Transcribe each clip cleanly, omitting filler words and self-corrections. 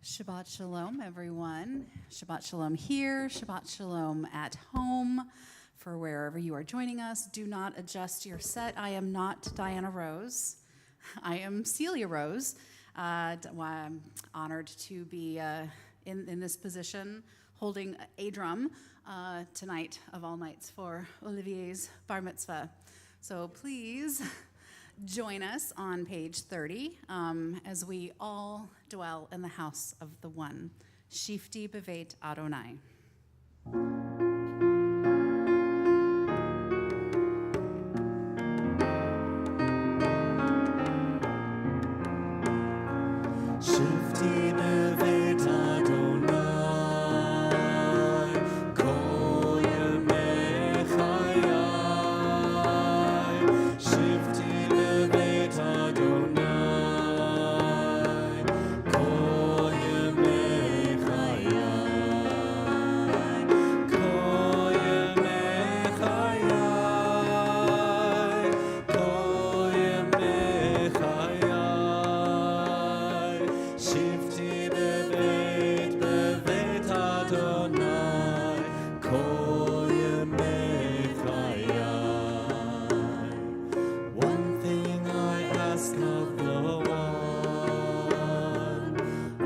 Shabbat Shalom, everyone. Shabbat Shalom here, Shabbat Shalom at home. For wherever you are joining us, do not adjust your set. I am not Diana Rose. I am Celia Rose. I'm honored to be in this position, holding a drum tonight of all nights for Olivier's bar mitzvah. So please join us on page 30 as we all dwell in the house of the One. Shifti bevet Adonai. Shifti bevet Adonai, kol yemei chayai. Shifti bevet Adonai, kol yemei chayai. Kol yemei chayai, kol yemei chayai. Shifti bevet Adonai, kol yemei chayai. One thing I ask of the One,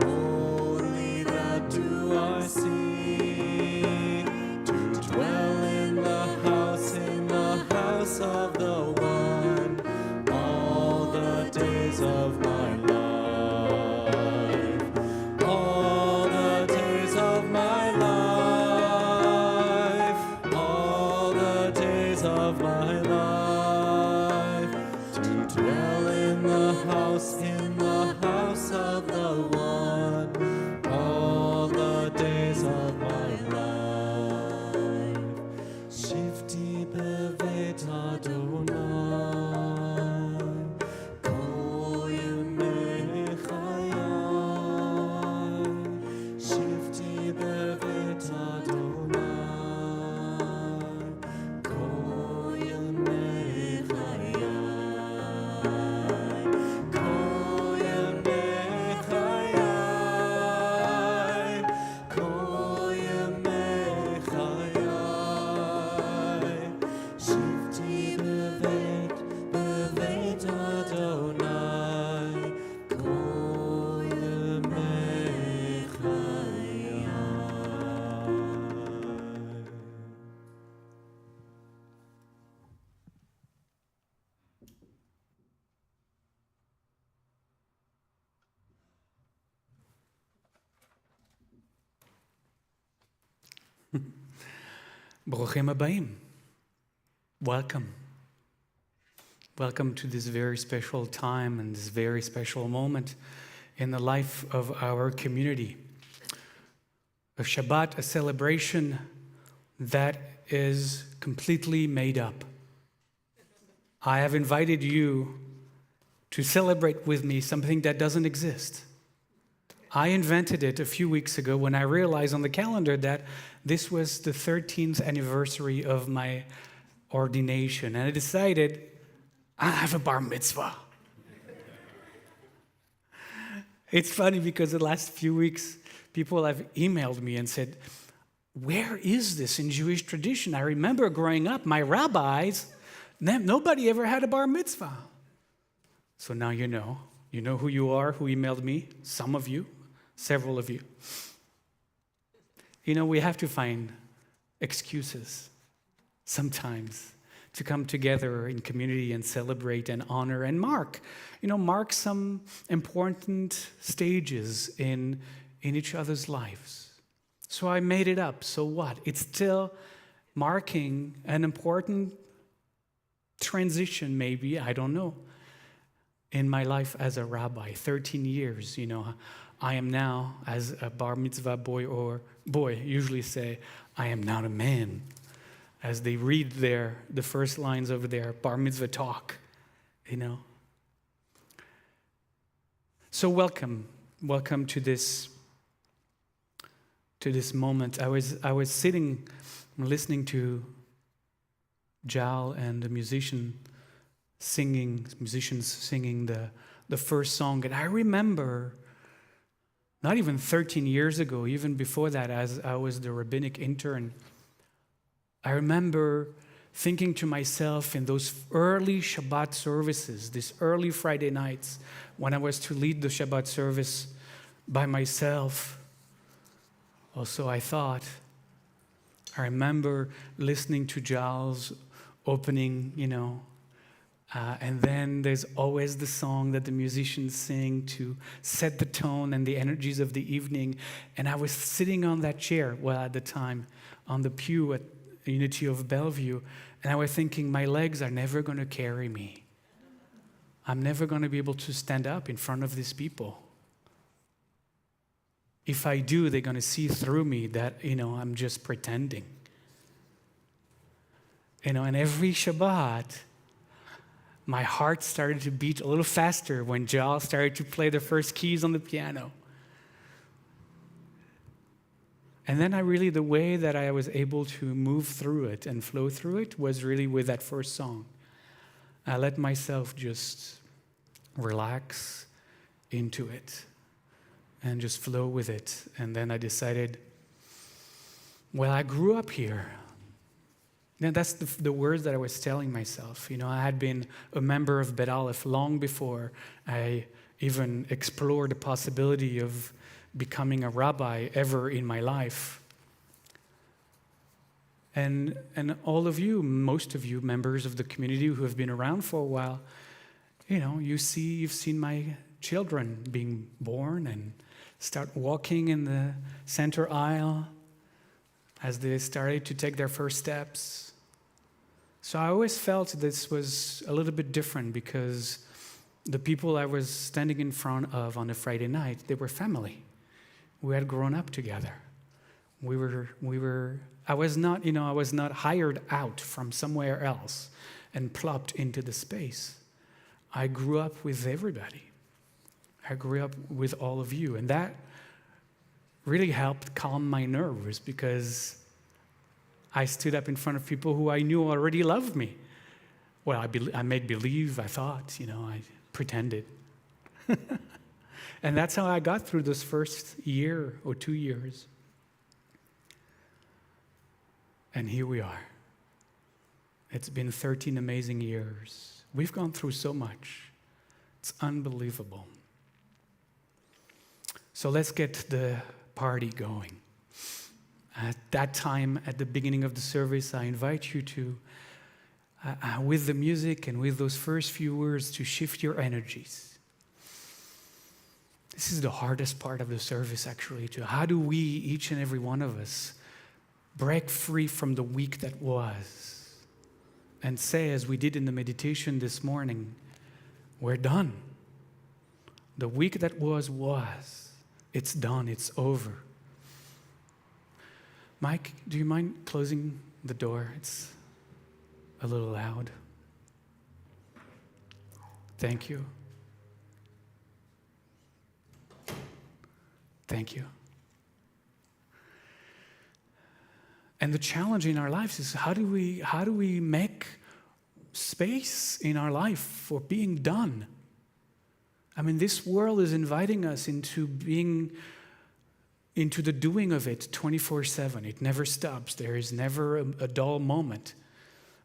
only that do I seek, to dwell in the house of the One, all the days of my life. All the days of my life, all the days of my life, to dwell in the house of the One, all the days of my life. Shifti bevet Adonai, kol yemei chayai. Shifti bevet Adonai, kol yemei chayai. Kol yemei chayai, kol yemei chayai. Shifti bevet Adonai, kol yemei chayai. Baruchim Abayim. Welcome. Welcome to this very special time and this very special moment in the life of our community. A Shabbat, a celebration that is completely made up. I have invited you to celebrate with me something that doesn't exist. I invented it a few weeks ago when I realized on the calendar that this was the 13th anniversary of my ordination, and I decided I have a bar mitzvah. It's funny because the last few weeks, people have emailed me and said, where is this in Jewish tradition? I remember growing up, my rabbis, nobody ever had a bar mitzvah. So now you know. You know who you are, who emailed me, some of you, several of you. You know, we have to find excuses sometimes to come together in community and celebrate and honor and mark some important stages in each other's lives. So I made it up. So what? It's still marking an important transition, maybe, I don't know, in my life as a rabbi. 13 years, I am now, as a bar mitzvah boy usually say, I am not a man, as they read the first lines of their bar mitzvah talk, So welcome to this moment. I was sitting, listening to Jal and the musicians singing the first song, and I remember not even 13 years ago, even before that, as I was the rabbinic intern, I remember thinking to myself in those early Shabbat services, these early Friday nights, when I was to lead the Shabbat service by myself. Also, I remember listening to Giles opening, and then there's always the song that the musicians sing to set the tone and the energies of the evening. And I was sitting on that chair, at the time, on the pew at Unity of Bellevue, and I was thinking, my legs are never going to carry me. I'm never going to be able to stand up in front of these people. If I do, they're going to see through me that, I'm just pretending. And every Shabbat, my heart started to beat a little faster when Giles started to play the first keys on the piano. And then the way that I was able to move through it and flow through it was really with that first song. I let myself just relax into it and just flow with it. And then I decided, I grew up here. And that's the words that I was telling myself. I had been a member of Bet Aleph long before I even explored the possibility of becoming a rabbi ever in my life. And all of you, most of you, members of the community who have been around for a while, you've seen my children being born and start walking in the center aisle as they started to take their first steps. So I always felt this was a little bit different because the people I was standing in front of on a Friday night, they were family. We had grown up together. I was not hired out from somewhere else and plopped into the space. I grew up with everybody. I grew up with all of you. And that really helped calm my nerves because I stood up in front of people who I knew already loved me. I made believe, I thought, I pretended. And that's how I got through this first year or 2 years. And here we are. It's been 13 amazing years. We've gone through so much. It's unbelievable. So let's get the party going. At that time, at the beginning of the service, I invite you to, with the music and with those first few words, to shift your energies. This is the hardest part of the service, actually. How do we, each and every one of us, break free from the week that was and say, as we did in the meditation this morning, we're done. The week that was. It's done. It's over. Mike, do you mind closing the door? It's a little loud. Thank you. Thank you. And the challenge in our lives is how do we make space in our life for being done? I mean, this world is inviting us into the doing of it 24/7. It never stops. There is never a dull moment.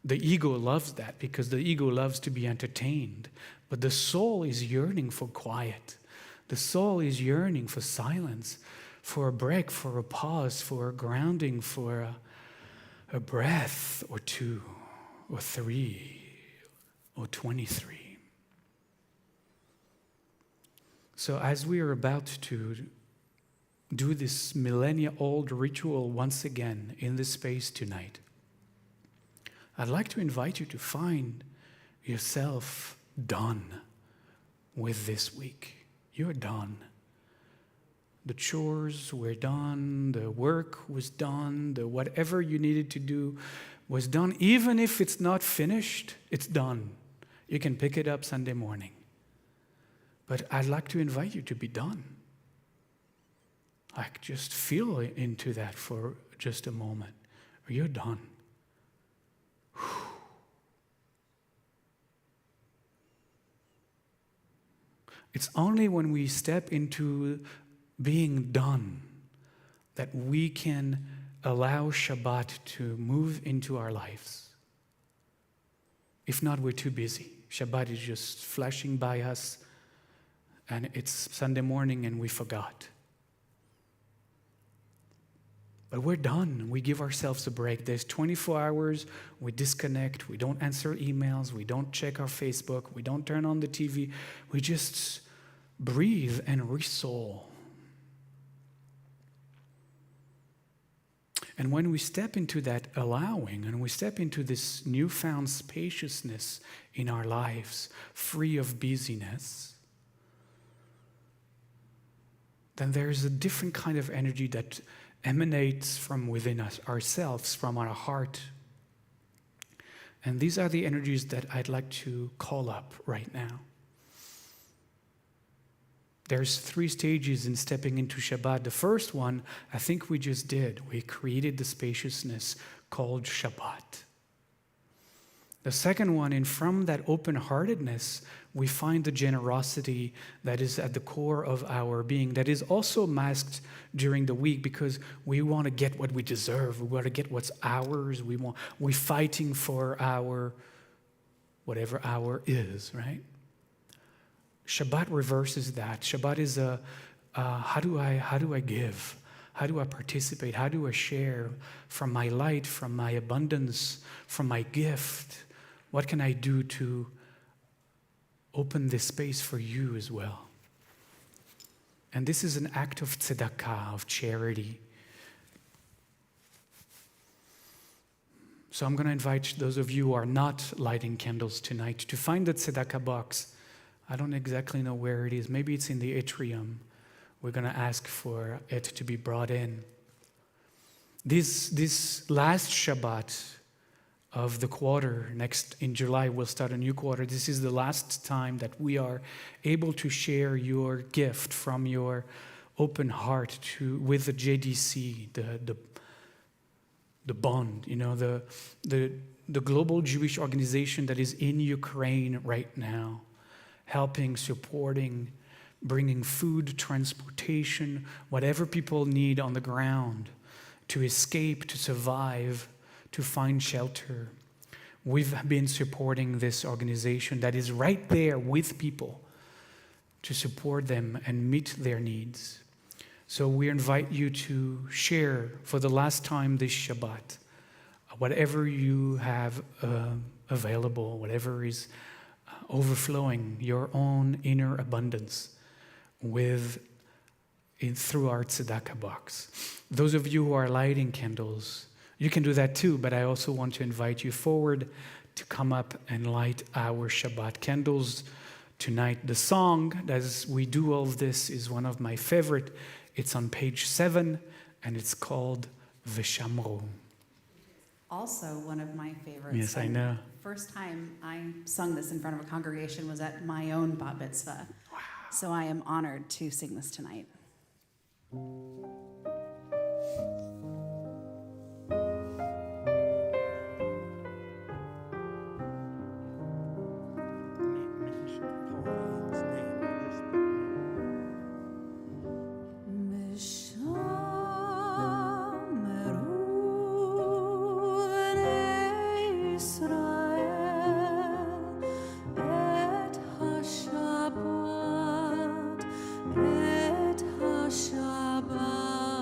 The ego loves that because the ego loves to be entertained. But the soul is yearning for quiet. The soul is yearning for silence, for a break, for a pause, for a grounding, for a breath or two or three or 23. So as we are about to do this millennia-old ritual once again in this space tonight, I'd like to invite you to find yourself done with this week. You're done. The chores were done, the work was done, whatever you needed to do was done. Even if it's not finished, it's done. You can pick it up Sunday morning. But I'd like to invite you to be done. Like just feel into that for just a moment. You're done. It's only when we step into being done, that we can allow Shabbat to move into our lives. If not, we're too busy. Shabbat is just flashing by us, and it's Sunday morning and we forgot. But we're done. We give ourselves a break. There's 24 hours. We disconnect. We don't answer emails. We don't check our Facebook. We don't turn on the TV. We just breathe and re-soul. And when we step into that allowing, and we step into this newfound spaciousness in our lives, free of busyness, then there's a different kind of energy that emanates from within us, ourselves, from our heart. And these are the energies that I'd like to call up right now. There's 3 stages in stepping into Shabbat. The first one, I think we just did. We created the spaciousness called Shabbat. The second one, and from that open-heartedness, we find the generosity that is at the core of our being, that is also masked during the week because we want to get what we deserve. We want to get what's ours. We're fighting for our, whatever our is, right? Shabbat reverses that. Shabbat is how do I give? How do I participate? How do I share from my light, from my abundance, from my gift? What can I do to open this space for you as well? And this is an act of tzedakah, of charity. So I'm going to invite those of you who are not lighting candles tonight to find the tzedakah box. I don't exactly know where it is. Maybe it's in the atrium. We're going to ask for it to be brought in. This last Shabbat of the quarter, next in July, we'll start a new quarter. This is the last time that we are able to share your gift from your open heart with the JDC, the bond, the global Jewish organization that is in Ukraine right now, helping, supporting, bringing food, transportation, whatever people need on the ground to escape, to survive, to find shelter. We've been supporting this organization that is right there with people to support them and meet their needs. So we invite you to share for the last time this Shabbat, whatever you have available, whatever is overflowing, your own inner abundance through our tzedakah box. Those of you who are lighting candles, you can do that too, but I also want to invite you forward to come up and light our Shabbat candles tonight. The song, as we do all of this, is one of my favorite. It's on page 7, and it's called V'shamro. Also one of my favorites. Yes, I know. First time I sung this in front of a congregation was at my own bat mitzvah. Wow. So I am honored to sing this tonight. Shabbat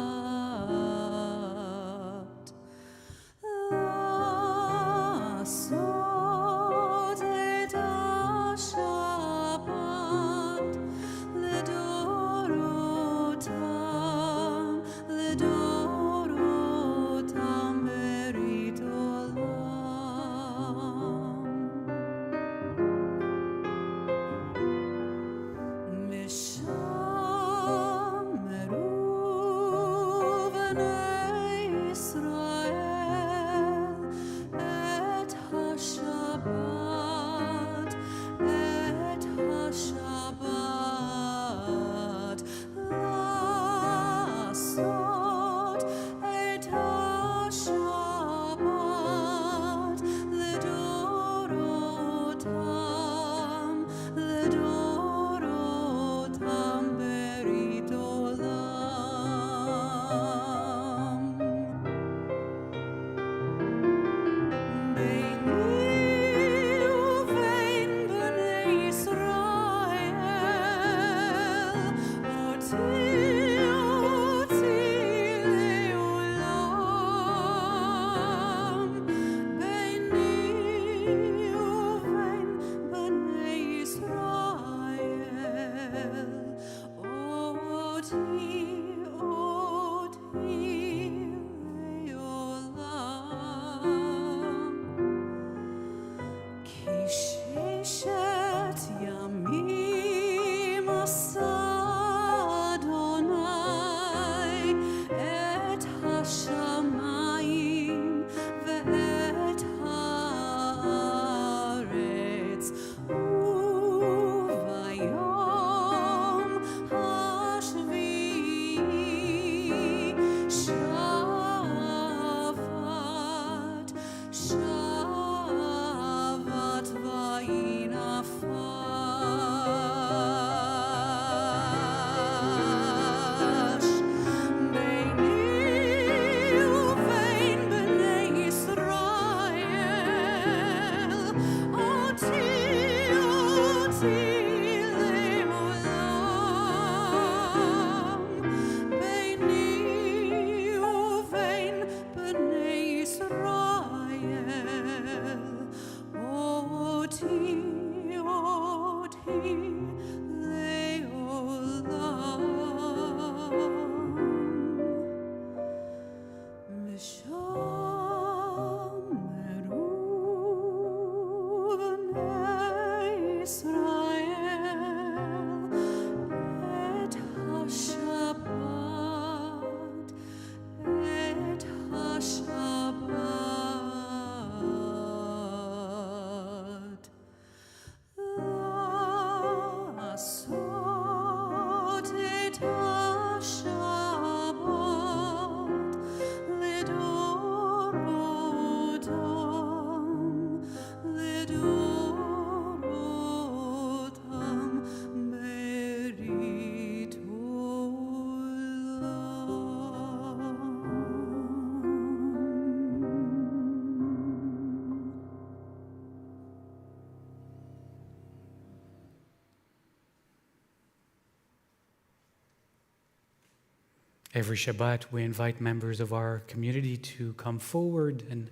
Every Shabbat, we invite members of our community to come forward and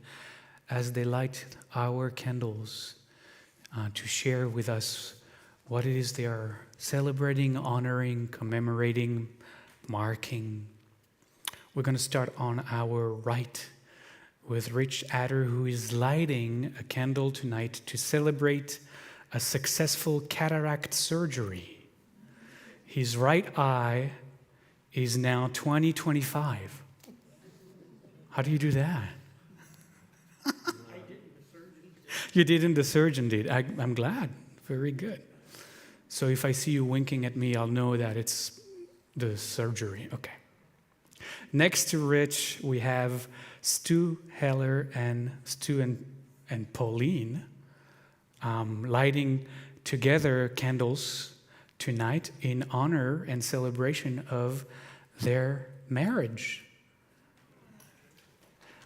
as they light our candles, to share with us what it is they are celebrating, honoring, commemorating, marking. We're going to start on our right with Rich Adder, who is lighting a candle tonight to celebrate a successful cataract surgery. His right eye is now 20/25. How do you do that? You did in the surgeon did. I'm glad. Very good. So if I see you winking at me, I'll know that it's the surgery. Okay. Next to Rich, we have Stu Heller and Stu and Pauline lighting together candles tonight in honor and celebration of their marriage,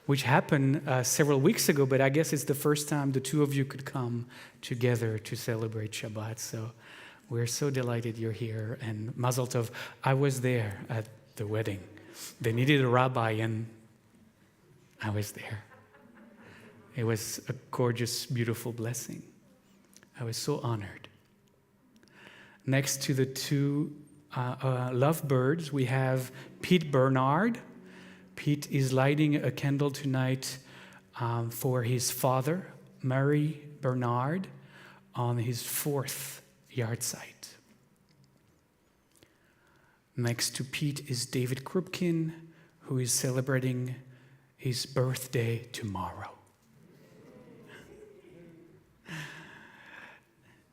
which happened several weeks ago, but I guess it's the first time the two of you could come together to celebrate Shabbat. So we're so delighted you're here. And Mazel Tov. I was there at the wedding. They needed a rabbi, and I was there. It was a gorgeous, beautiful blessing. I was so honored. Next to the two lovebirds, we have Pete Bernard. Pete is lighting a candle tonight for his father, Murray Bernard, on his 4th yard site. Next to Pete is David Krupkin, who is celebrating his birthday tomorrow.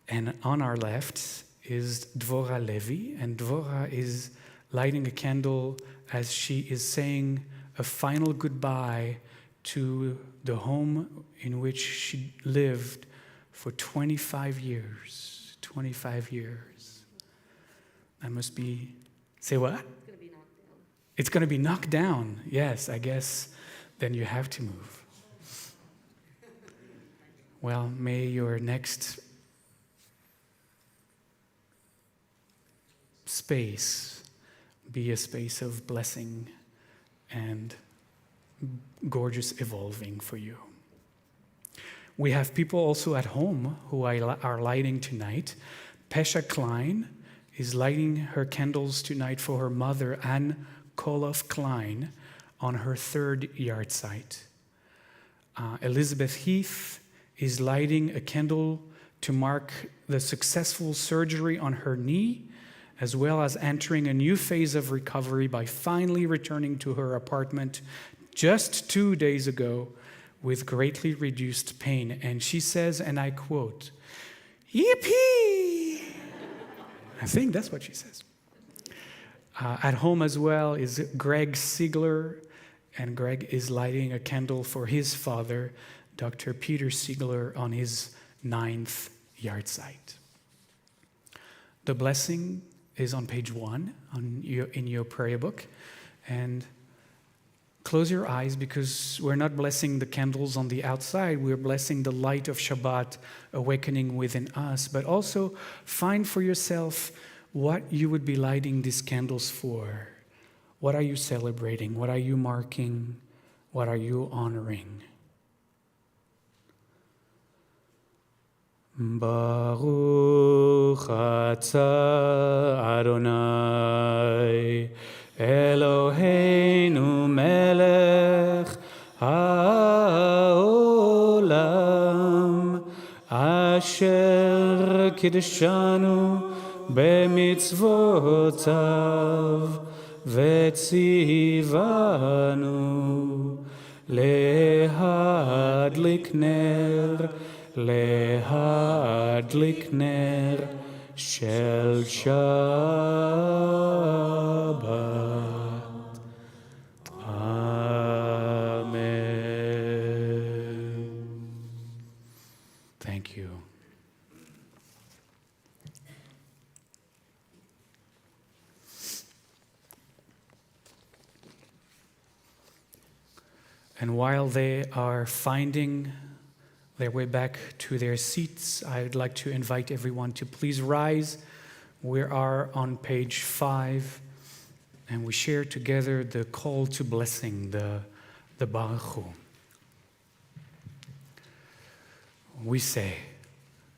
And on our left is Dvora Levi, and Dvora is lighting a candle as she is saying a final goodbye to the home in which she lived for 25 years. 25 years. That must be, say what? It's going to be knocked down. Yes, I guess then you have to move. Well, may your next space be a space of blessing and gorgeous evolving for you. We have people also at home who are lighting tonight. Pesha Klein is lighting her candles tonight for her mother, Anne Koloff Klein, on her 3rd yard site. Elizabeth Heath is lighting a candle to mark the successful surgery on her knee, as well as entering a new phase of recovery by finally returning to her apartment just 2 days ago with greatly reduced pain. And she says, and I quote, "Yippee!" I think that's what she says. At home as well is Greg Siegler, and Greg is lighting a candle for his father, Dr. Peter Siegler, on his 9th yard site. The blessing is on page 1 in your prayer book. And close your eyes, because we're not blessing the candles on the outside. We're blessing the light of Shabbat awakening within us. But also find for yourself what you would be lighting these candles for. What are you celebrating? What are you marking? What are you honoring? Baruch atah Adonai Eloheinu melech haolam asher kiddushanu b'mitzvotav v'tzivanu lehadlik ner להדליק נר של שבת. Amen. Thank you. And while they are finding their way back to their seats, I would like to invite everyone to please rise. We are on page 5 and we share together the call to blessing, the Baruch Hu. We say,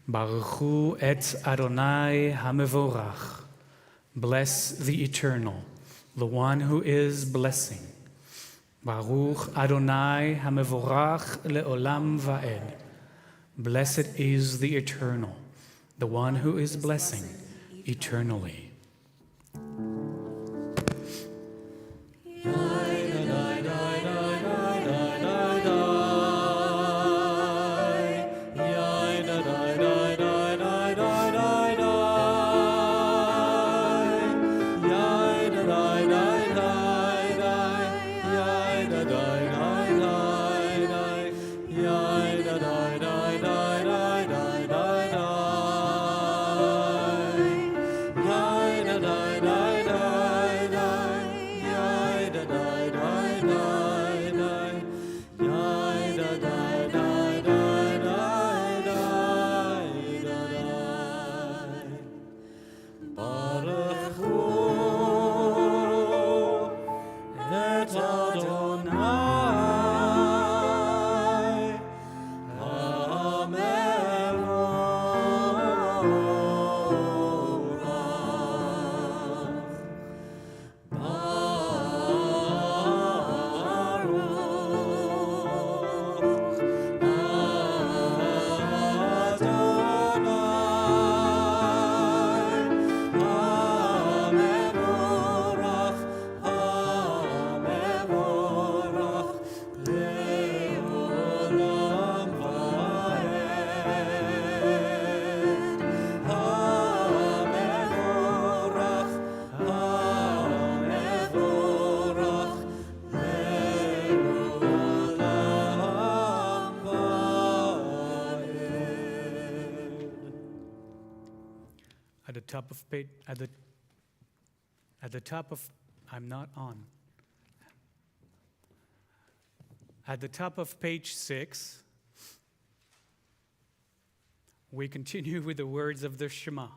Baruch Hu et Adonai HaMevorach. Bless the Eternal, the one who is blessing. Baruch Adonai HaMevorach le'olam va'ed. Blessed is the Eternal, the one who is blessing eternally. At the top of page 6, we continue with the words of the Shema.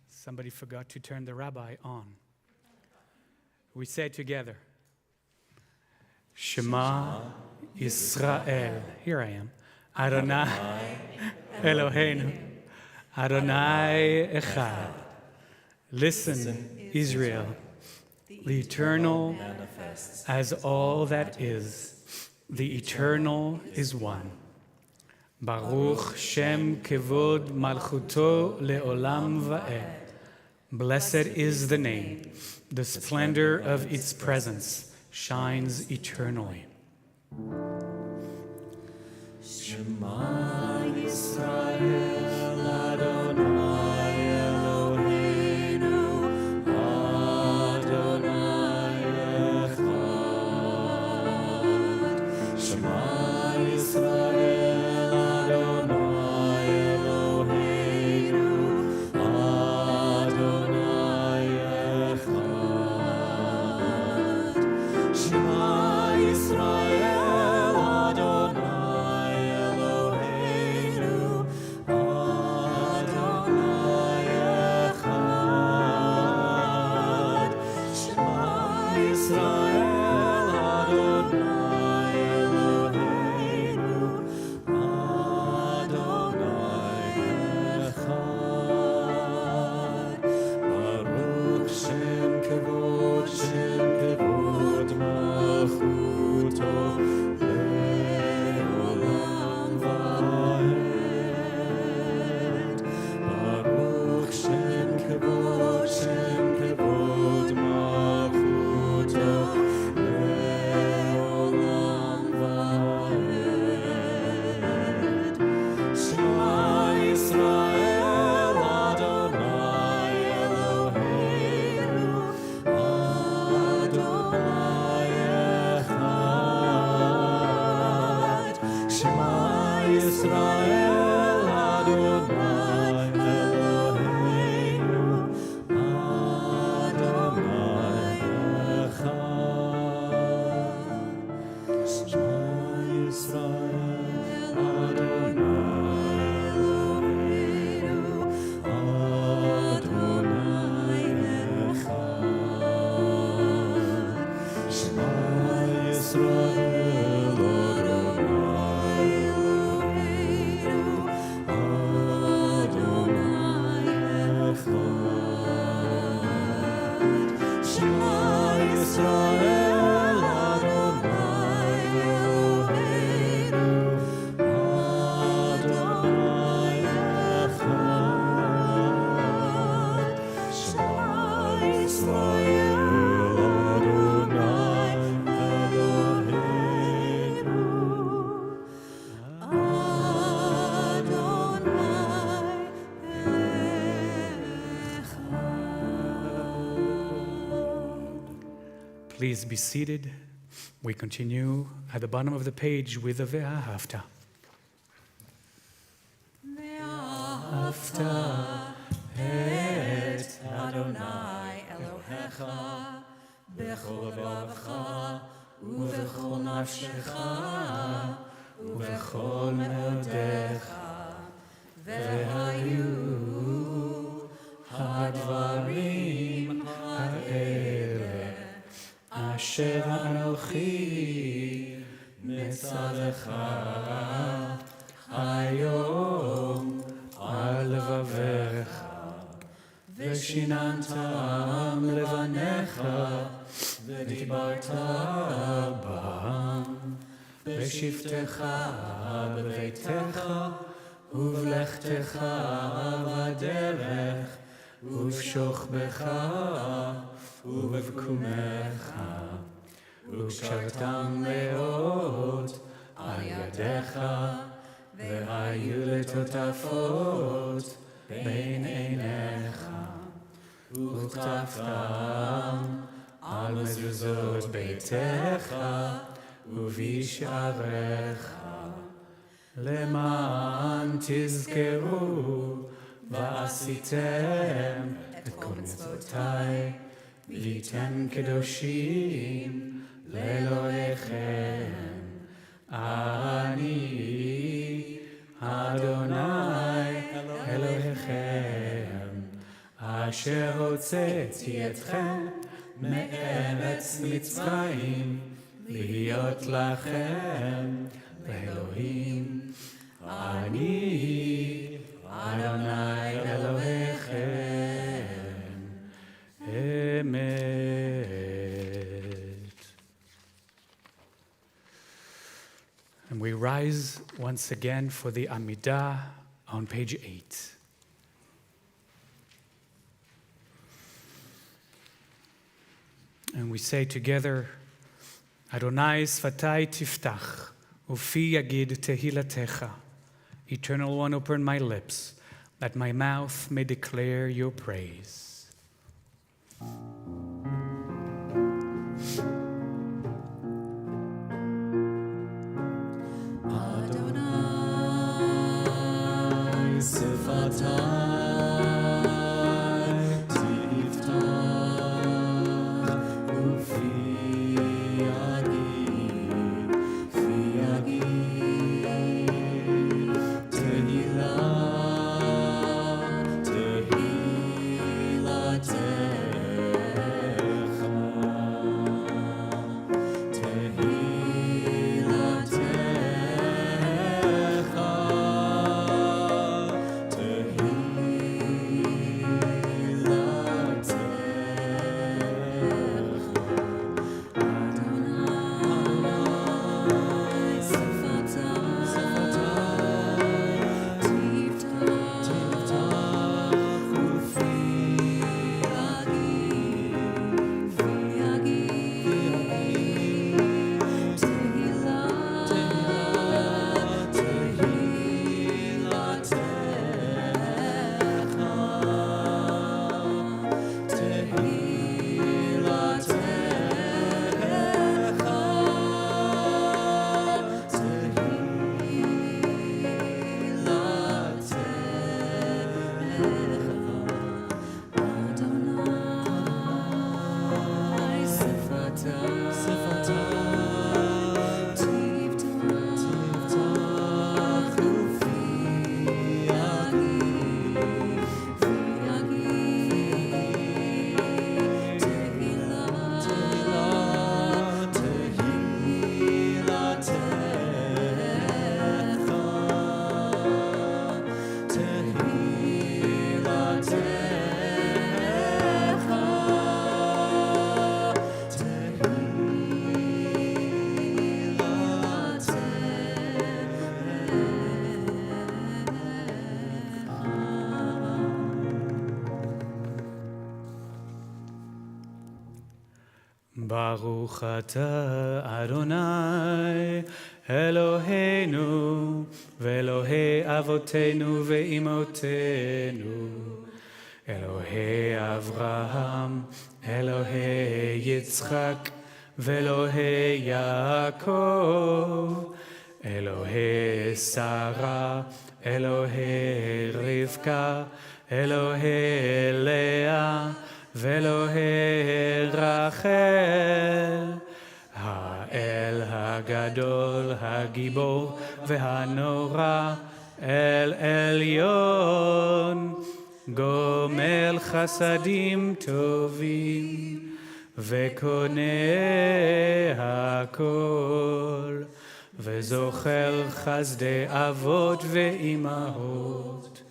Somebody forgot to turn the rabbi on. We say together, Shema Yisrael. Here I am. Adonai Eloheinu. Adonai Echad. Listen, Israel, the Eternal as all that is. The Eternal is one. Baruch Shem Kevod Malchuto Leolam Va'ed. Blessed is the name. The splendor of its presence shines eternally. Shema Yisrael Adonai Eloheinu Adonai Echad. Shema Yisrael Adonai Eloheinu Adonai Echad. Shema Yisrael Adonai Eloheinu Adonai Echad. Shema Yisrael Adonai Eloheinu Adonai Echad. Baruch Shem Kevod Malchuto Leolam Va'ed. Baruch Shem Kevod Malchuto Please be seated. We continue at the bottom of the page with the Ve'ahavta. ואהבת את אדוני אלוהיך בכל לבבך ובכל נפשך ובכל מאודיך, והיו הדברים האלה אשר אנוכי מצווך היום על לבביך, ושיננתם לבניך ודיברת בם בשבתך בביתך ובלכתך בדרך ובשוכבך ובבקומך, וקשרתם מאוד על ידיך, והיו לטוטפות בין עיניך, וכתבתם על מזוזות ביתך ובשעריך, למען תזכרו ועשיתם את כל מצוותיי, והייתם קדושים לאלוהיכם. אני אדוני אלוהיכם, אשר הוצאתי אתכם מארץ מצרים, להיות לכם לאלוהים. אני אדוני אלוהיכם. אמת. And we rise once again for the Amidah on page 8. And we say together, Adonai Sfatai Tiftach, Ufi Yagid Tehilatecha. Eternal One, open my lips, that my mouth may declare your praise. Adonai Sifatai Tiftach Ufi Yagid Tehilah Baruch atah Adonai Eloheinu ve'Elohei avotenu ve'imotenu Elohei Avraham Elohei Yitzchak ואלוהי יעקב, אלוהי שרה, אלוהי רבקה, אלוהי לאה, ואלוהי רחל, האל הגדול, הגיבור והנורא, אל עליון, גומל חסדים טובים, וקונה הכל, וזוכר חסדי אבות ואימהות,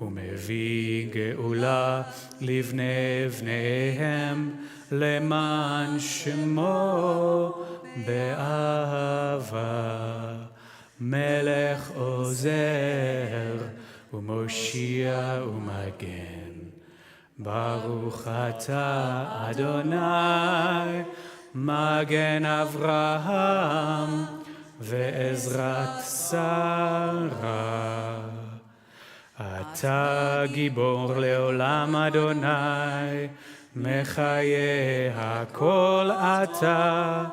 ומביא גאולה לבני בניהם, למען שמו באהבה. מלך עוזר ומושיע ומגן, ברוך אתה אדוני, מגן אברהם ועזרת שרה. אתה גיבור לעולם אדוני, מחיה הכל אתה,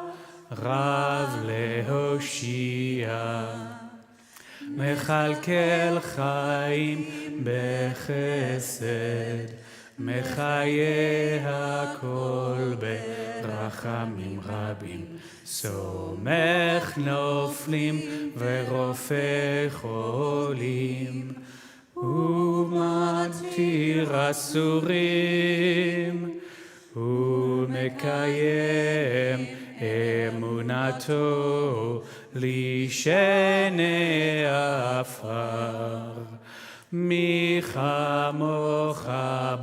רב להושיע. מכלכל חיים בחסד, מחיה הכל ברחמים רבים. סומך נופלים ורופא חולים, ומתיר אסורים, ומקיים אמונתו לישני עפר. מי כמוך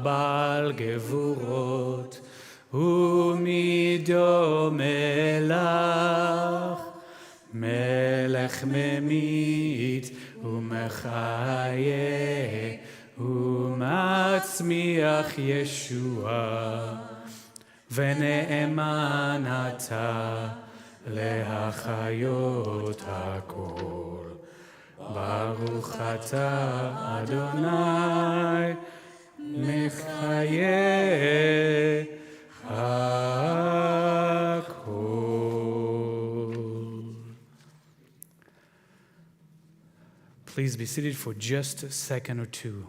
בעל גבורות, ומי דומה לך, מלך ממית ומחיה ומצמיח ישועה, ונאמן אתה להחיות הכל. ברוך אתה אדוני, מחיה הכל. Please be seated for just a second or two.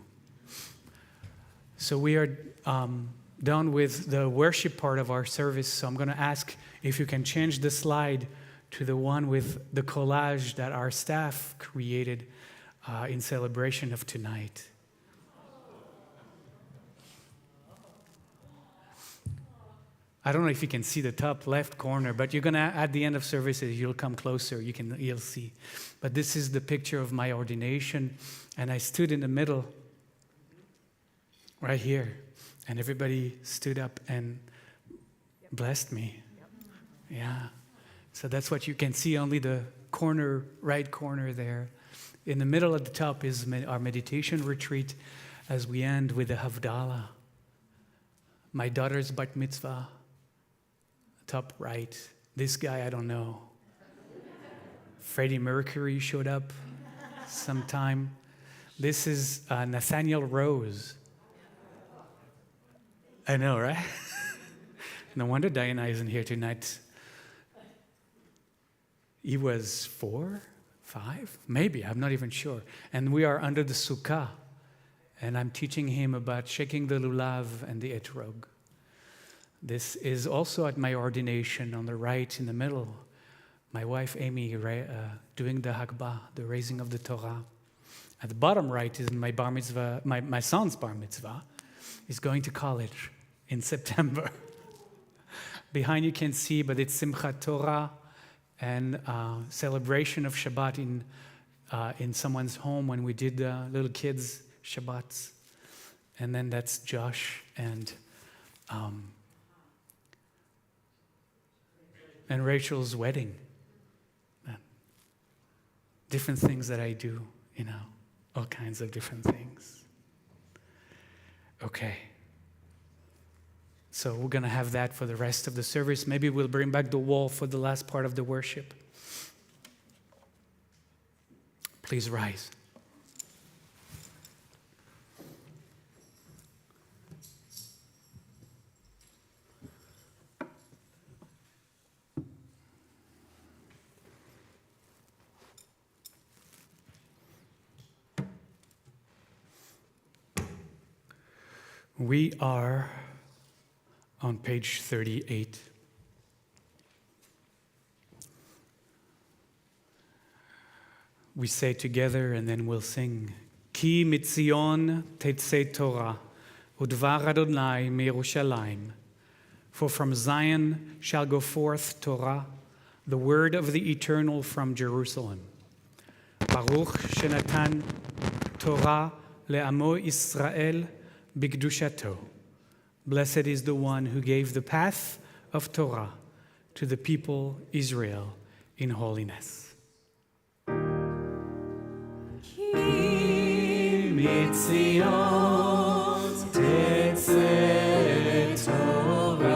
So we are done with the worship part of our service, so I'm going to ask if you can change the slide to the one with the collage that our staff created in celebration of tonight. I don't know if you can see the top left corner, but you're going to, at the end of services, you'll come closer, you'll see. But this is the picture of my ordination, and I stood in the middle, right here, and everybody stood up and blessed me. Yeah. So that's what you can see, only the corner, right corner there. In the middle at the top is our meditation retreat as we end with the Havdalah. My daughter's bat mitzvah, top right. This guy, I don't know. Freddie Mercury showed up sometime. This is Nathaniel Rose. I know, right? No wonder Diana isn't here tonight. He was 4, 5, maybe, I'm not even sure. And we are under the sukkah, and I'm teaching him about shaking the lulav and the etrog. This is also at my ordination on the right in the middle. My wife Amy doing the Hakbah, the raising of the Torah. At the bottom right is my bar mitzvah, my son's bar mitzvah. He's going to college in September. Behind you can see, but it's Simchat Torah and celebration of Shabbat in someone's home when we did little kids' Shabbats. And then that's Josh and Rachel's wedding. Different things that I do, all kinds of different things. Okay. So we're going to have that for the rest of the service. Maybe we'll bring back the wall for the last part of the worship. Please rise. We are on page 38. We say together and then we'll sing. Ki mitzion tetzei Torah, udvar Adonai miYerushalayim. For from Zion shall go forth Torah, the word of the Eternal from Jerusalem. Baruch shenatan Torah le'amo Israel b'kedushato. Blessed is the one who gave the path of Torah to the people Israel in holiness. Mitzion tetzei Torah,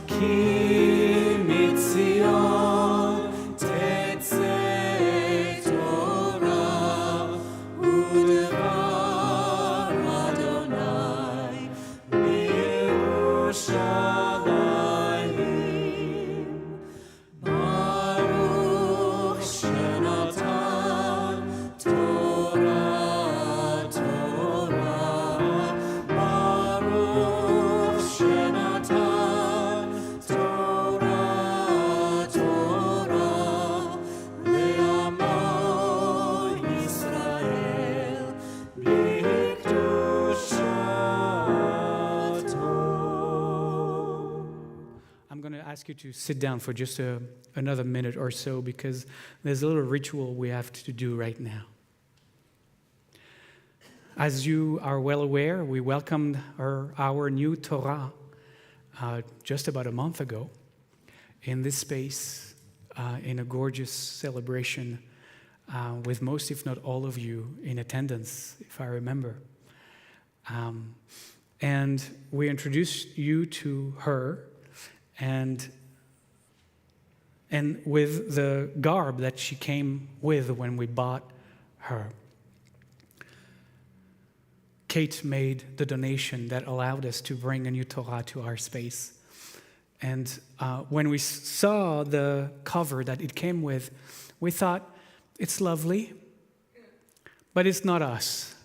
ki mitzion tetzei Torah, udvar Adonai miYerushalayim. Baruch shenatan Torah, Torah, Baruch shenatan Torah, Torah, le'amo Yisrael b'kedushato. I'm going to ask you to sit down for just another minute or so because there's a little ritual we have to do right now. As you are well aware, we welcomed our new Torah just about a month ago in this space in a gorgeous celebration with most, if not all of you in attendance, if I remember. And we introduced you to her and with the garb that she came with when we bought her. Kate made the donation that allowed us to bring a new Torah to our space. And when we saw the cover that it came with, we thought, it's lovely, but it's not us.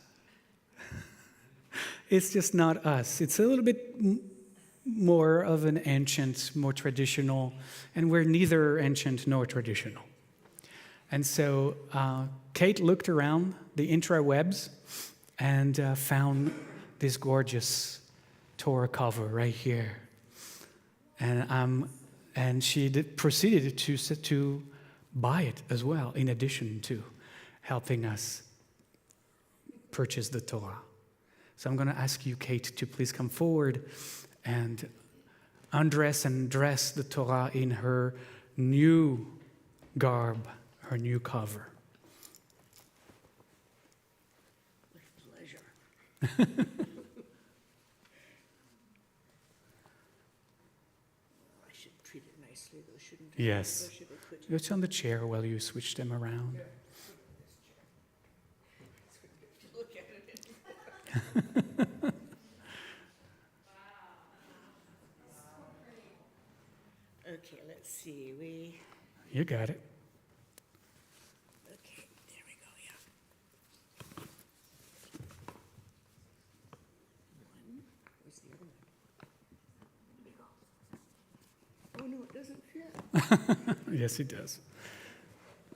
It's just not us. It's a little bit more of an ancient, more traditional, and we're neither ancient nor traditional. And so Kate looked around the intrawebs and found this gorgeous Torah cover right here. And she proceeded to buy it as well, in addition to helping us purchase the Torah. So I'm going to ask you, Kate, to please come forward and undress and dress the Torah in her new garb, her new cover. With pleasure. I should treat it nicely, though, shouldn't I? Yes. Or should I put it It's on the chair while you switch them around. look at it? Okay, let's see. You got it. Okay, there we go, yeah. One, where's the other one? There we go. Oh, no, it doesn't fit. Yes, it does.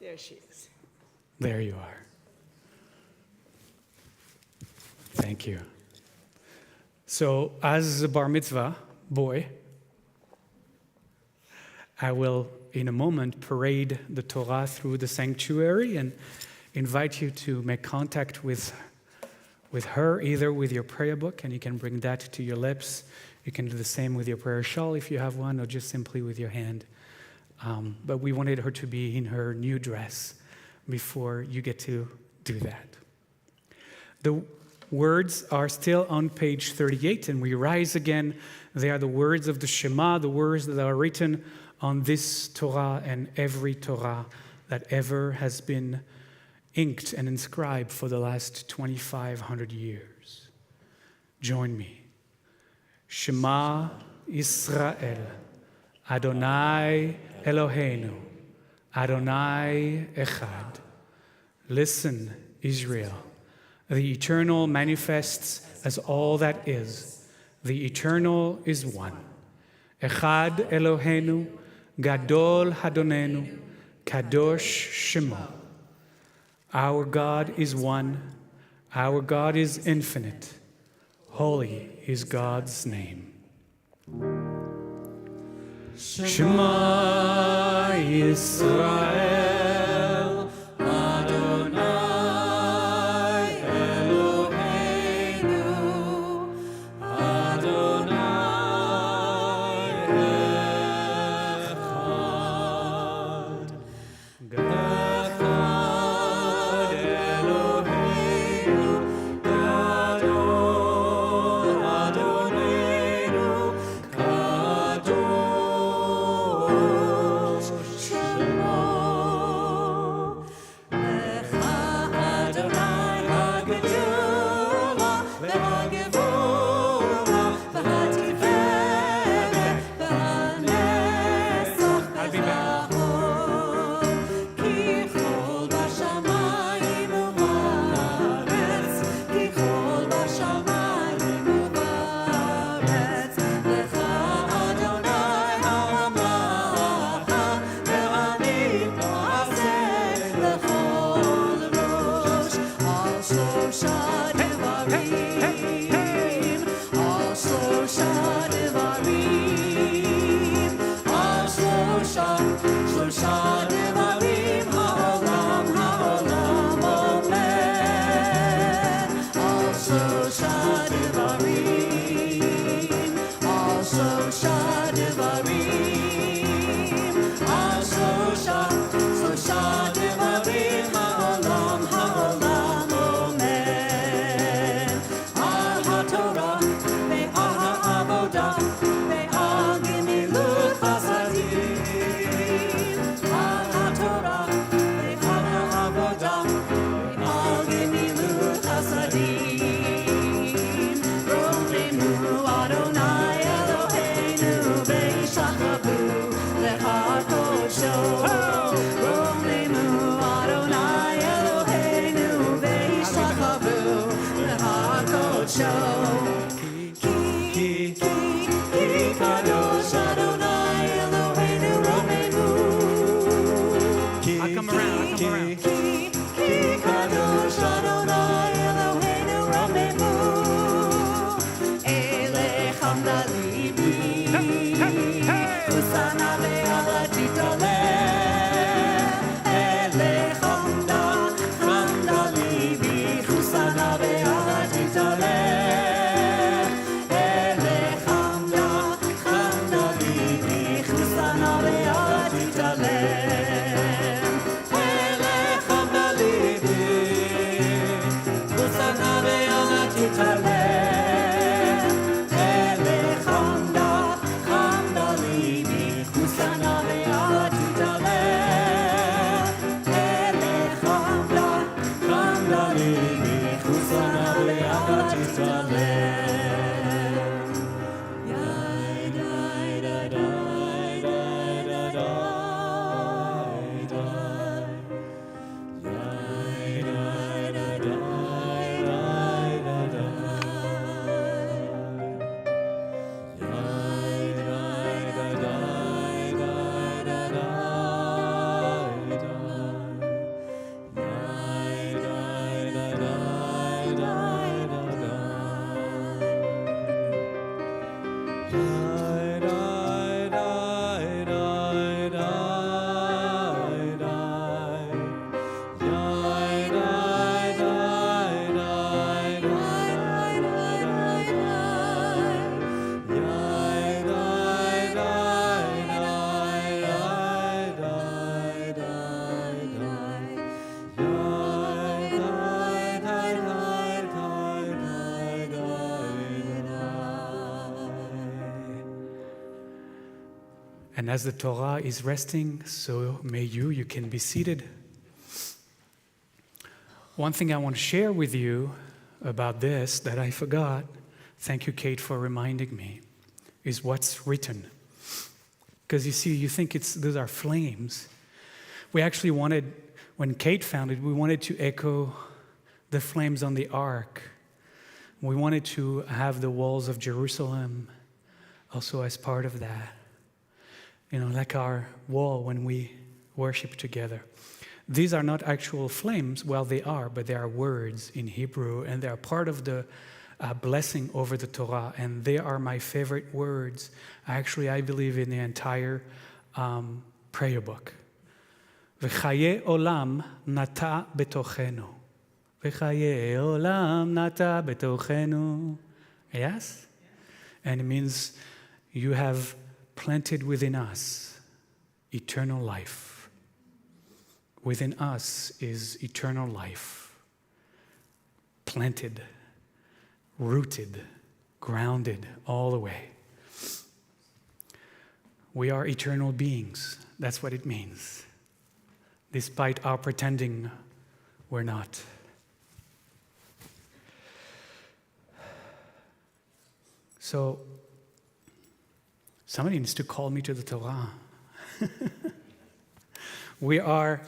There she is. There you are. Thank you. So, as a bar mitzvah boy, I will, in a moment, parade the Torah through the sanctuary and invite you to make contact with her, either with your prayer book, and you can bring that to your lips. You can do the same with your prayer shawl if you have one, or just simply with your hand. But we wanted her to be in her new dress before you get to do that. The words are still on page 38, and we rise again. They are the words of the Shema, the words that are written on this Torah and every Torah that ever has been inked and inscribed for the last 2,500 years. Join me. Shema Israel, Adonai Eloheinu, Adonai Echad. Listen, Israel. The Eternal manifests as all that is. The eternal is one. Echad Eloheinu, Gadol Hadonenu, Kadosh Shemo. Our God is one. Our God is infinite. Holy is God's name. Shema Yisrael, Adonai Eloheinu, Adonai Echad. Echad Eloheinu, Gadol Adonenu, Kadosh Shemo. Lecha Adonai hagedula v'hagevura v'hatiferet v'hanesach v'chachon ki chol b'shamayim u'ba'aretz ki chol b'shamayim u'ba'aretz Lecha Adonai ha'amlacha ve'ani na'aseh lechol rosh al shlosha devarim al shlosha devarim al shlosha devarim ha'olam omer al shlosha devarim al shlosha devarim al shlosha devarim ha'olam omer al ha'torah ve'al ha'avodah ve'al gemilut chasadim al ha'torah ve'al ha'avodah ve'al gemilut chasadim romemu Adonai Eloheinu ve'ishachavu le'hakosho romemu Adonai Eloheinu ve'ishachavu le'hakosho ki kadosh Adonai Eloheinu romemu I'll come around. ki kadosh Adonai Eloheinu romemu elechamda libi kusana ve'alatitale elechamda libi kusana ve'alatitale elechamda libi kusana ve'alatitale elechamda libi kusana ve'alatitale elechamda libi kusana ve'alatitale elechamda libi kusana ve'alatitale And as the Torah is resting, so may you can be seated. One thing I want to share with you about this that I forgot, thank you, Kate, for reminding me, is what's written. Because you see, you think those are flames. We actually wanted, when Kate found it, we wanted to echo the flames on the ark. We wanted to have the walls of Jerusalem also as part of that. Like our wall when we worship together. These are not actual flames. Well, they are, but they are words in Hebrew, and they are part of the blessing over the Torah, and they are my favorite words. Actually, I believe in the entire prayer book. V'chaye olam nata betochenu. V'chaye olam nata betochenu. Yes? And it means you have planted within us eternal life. Within us is eternal life. Planted, rooted, grounded all the way. We are eternal beings. That's what it means. Despite our pretending we're not. So, somebody needs to call me to the Torah. We are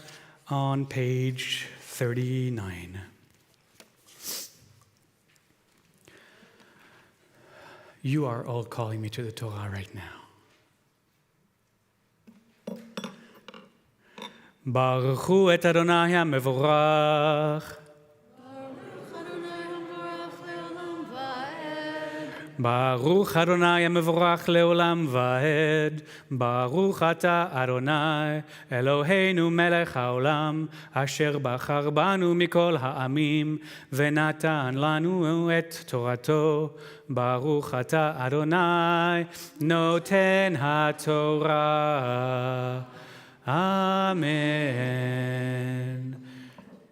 on page 39. You are all calling me to the Torah right now. Baruch hu et Adonai HaMevorach. Baruch Adonai HaMevorach leolam vaed. Baruch ata Adonai Eloheinu melech haolam asher bachar banu mikol ha'amim venatan lanu et torato. Baruch ata Adonai noten haTorah. Amen.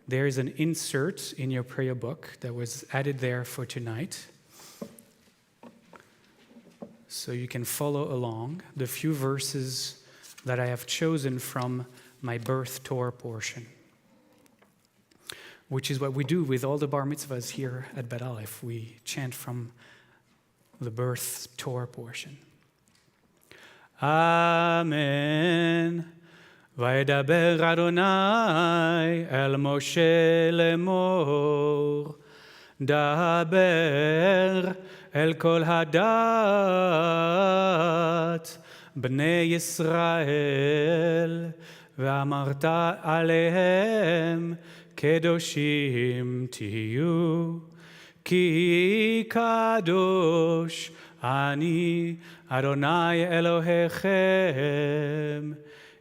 There is an insert in your prayer book that was added there for tonight. So you can follow along the few verses that I have chosen from my birth Torah portion, which is what we do with all the bar mitzvahs here at Bet Aleph. We chant from the birth Torah portion. Amen. Vayedaber Adonai el Moshe lemor. Daber el kol hadat bnei Yisrael ve'amarta alehem kedoshim tiyu ki kadosh ani Adonai Elohechem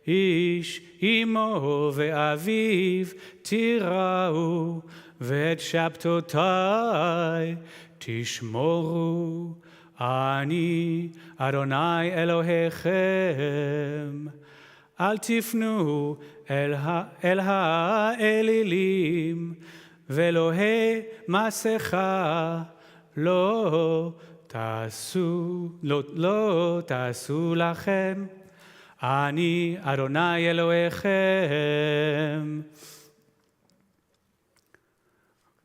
ish imo ve'aviv tirau ve'et shabtotai tishmoru ani Adonai Elohechem al tifnu el ha'elilim ve'lohe masecha lo tasu lachem ani Adonai Elohechem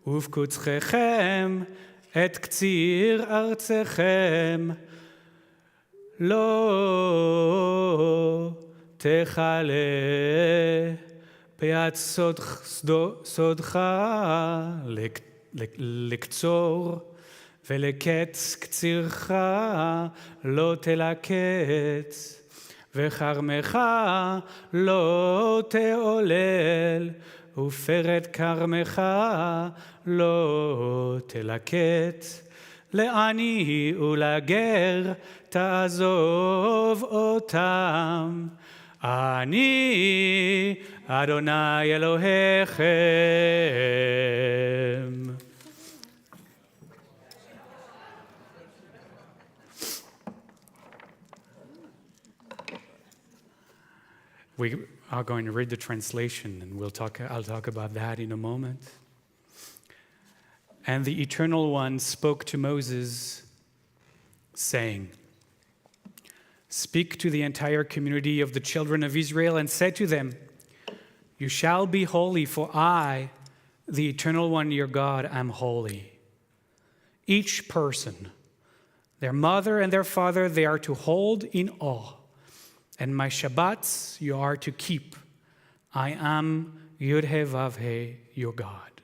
ufkutzchechem et ktsir artzechem lo techale peat sodcha lektzor ולקץ קצירך לא תלקץ, וחרמך לא תעולל, ופרד כרמך לא תלקט. לעני ולגר תעזוב אותם. אני אדוני אלוהיכם. We are going to read the translation, and I'll talk about that in a moment. And the Eternal One spoke to Moses, saying, "Speak to the entire community of the children of Israel and say to them, you shall be holy, for I, the Eternal One, your God, am holy. Each person, their mother and their father, they are to hold in awe. And my Shabbats you are to keep. I am Yud-He Vav-He, your God.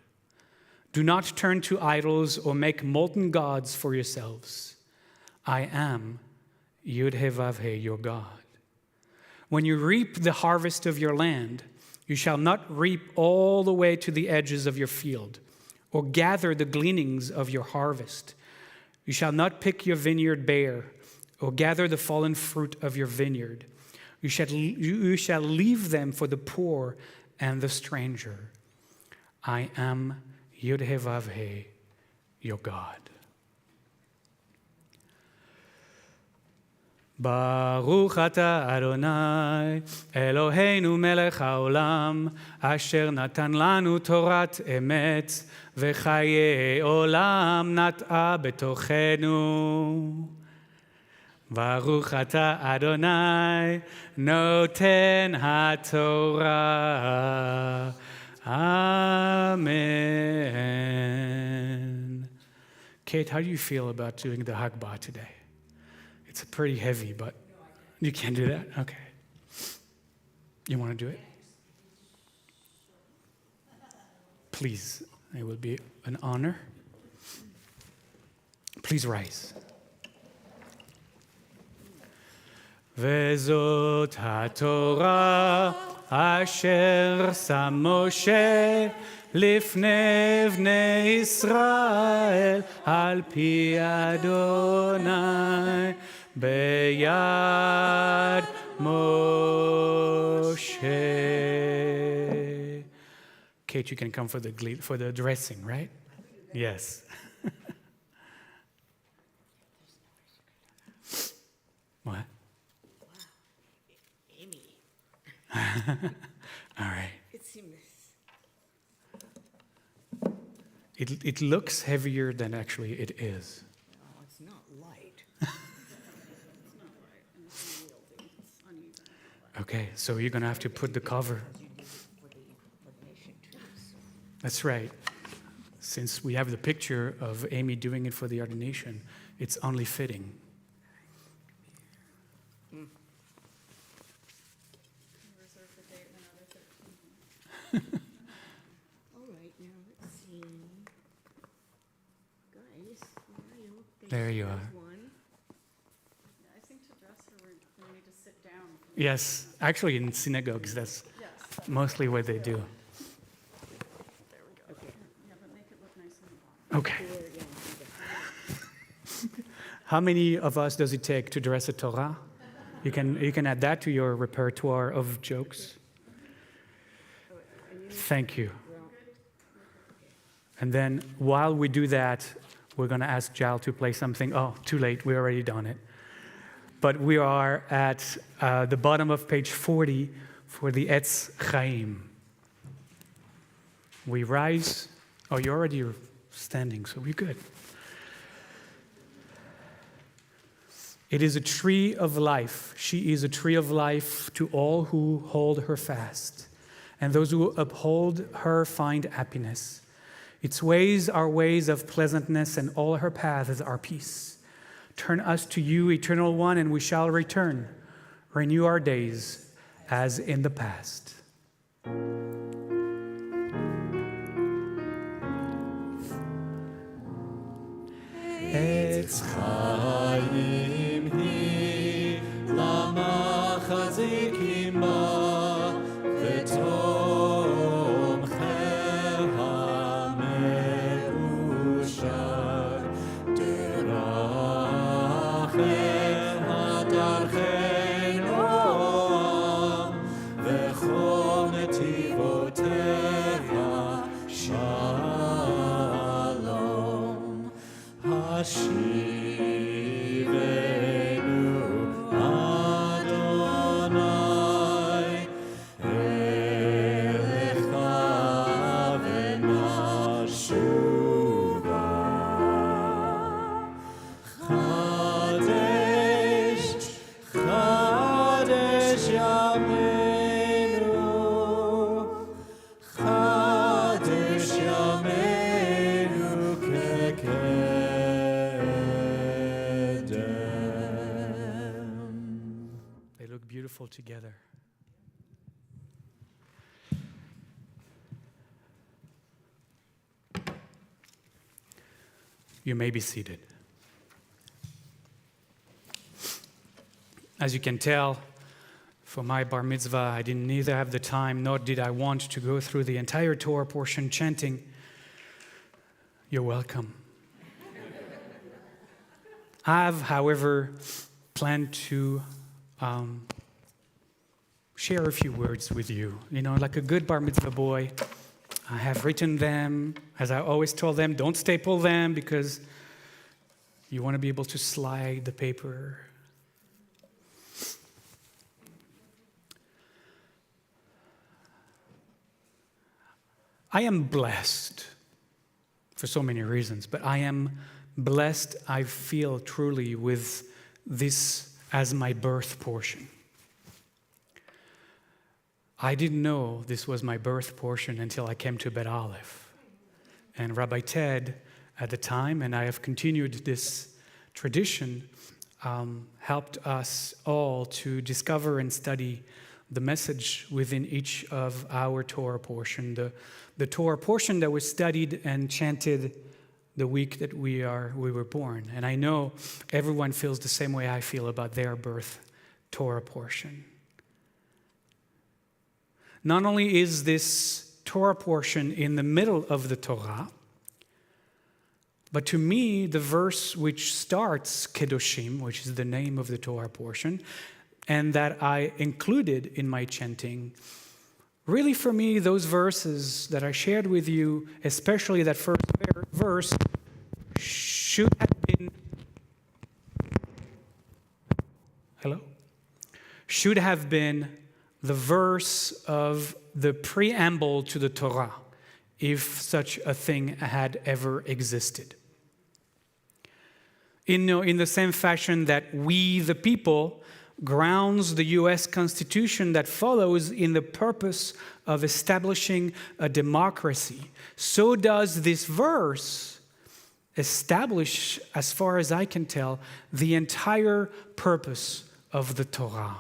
Do not turn to idols or make molten gods for yourselves. I am Yud-Heh-Vav-Heh, your God. When you reap the harvest of your land, you shall not reap all the way to the edges of your field, or gather the gleanings of your harvest. You shall not pick your vineyard bare, or gather the fallen fruit of your vineyard. You shall leave them for the poor and the stranger. I am Yud-Heh-Vav-Heh, your God. Baruch atah Adonai, Eloheinu melech haolam, asher natan lanu torat emet, v'chayei olam nat'a betochenu. Baruch atah Adonai, noten haTorah. Amen. Kate, how do you feel about doing the Hagbah today? It's pretty heavy, but you can do that? Okay. You want to do it? Please, it will be an honor. Please rise. Vezot haTorah asher sam Moshe lifnei bnei Yisrael al pi Adonai beyad Moshe. Kate, you can come for the dressing, right? Yes. What? Amy. All right. It seems. It looks heavier than actually it is. No, it's not light. Okay, so you're going to have to put the cover. That's right. Since we have the picture of Amy doing it for the ordination, it's only fitting. All right, now let's see. Guys, where are you? There you There's are. one. I think to dress her, we need to sit down. Yes, actually in synagogues, that's Yes. mostly what they do. Yeah, but make it look nice on the bottom. Okay. How many of us does it take to dress a Torah? You can add that to your repertoire of jokes. Thank you. And then while we do that, we're going to ask Jal to play something. Oh, too late. We already done it. But we are at the bottom of page 40 for the Etz Chaim. We rise. Oh, you're already standing, so we're good. It is a tree of life. She is a tree of life to all who hold her fast. And those who uphold her find happiness. Its ways are ways of pleasantness, and all her paths are peace. Turn us to you, Eternal One, and we shall return. Renew our days as in the past. Etz Chaim hi lamachazikim ba v'tomcher ha'meushar derachem hadarchen oam v'chol netivoteha shalom. Hashivenu Adonai Elecha v'nashuva Chadesh Chadesh Yameinu Chadesh Yameinu They look beautiful together. You may be seated. As you can tell, for my bar mitzvah, I didn't neither have the time nor did I want to go through the entire Torah portion chanting, "You're welcome." I've, however, planned to share a few words with you. You know, like a good bar mitzvah boy, I have written them. As I always told them, don't staple them because you want to be able to slide the paper. I am blessed for so many reasons, but I am blessed, I feel truly, with this as my birth portion. I didn't know this was my birth portion until I came to Bet Aleph. And Rabbi Ted, at the time, and I have continued this tradition, helped us all to discover and study the message within each of our Torah portion, the Torah portion that was studied and chanted the week that we were born. And I know everyone feels the same way I feel about their birth Torah portion. Not only is this Torah portion in the middle of the Torah, but to me, the verse which starts Kedoshim, which is the name of the Torah portion, and that I included in my chanting, really for me, those verses that I shared with you, especially that first verse, should have been, should have been the verse of the preamble to the Torah, if such a thing had ever existed. In the same fashion that we, the people, grounds the U.S. Constitution that follows in the purpose of establishing a democracy, so does this verse establish, as far as I can tell, the entire purpose of the Torah.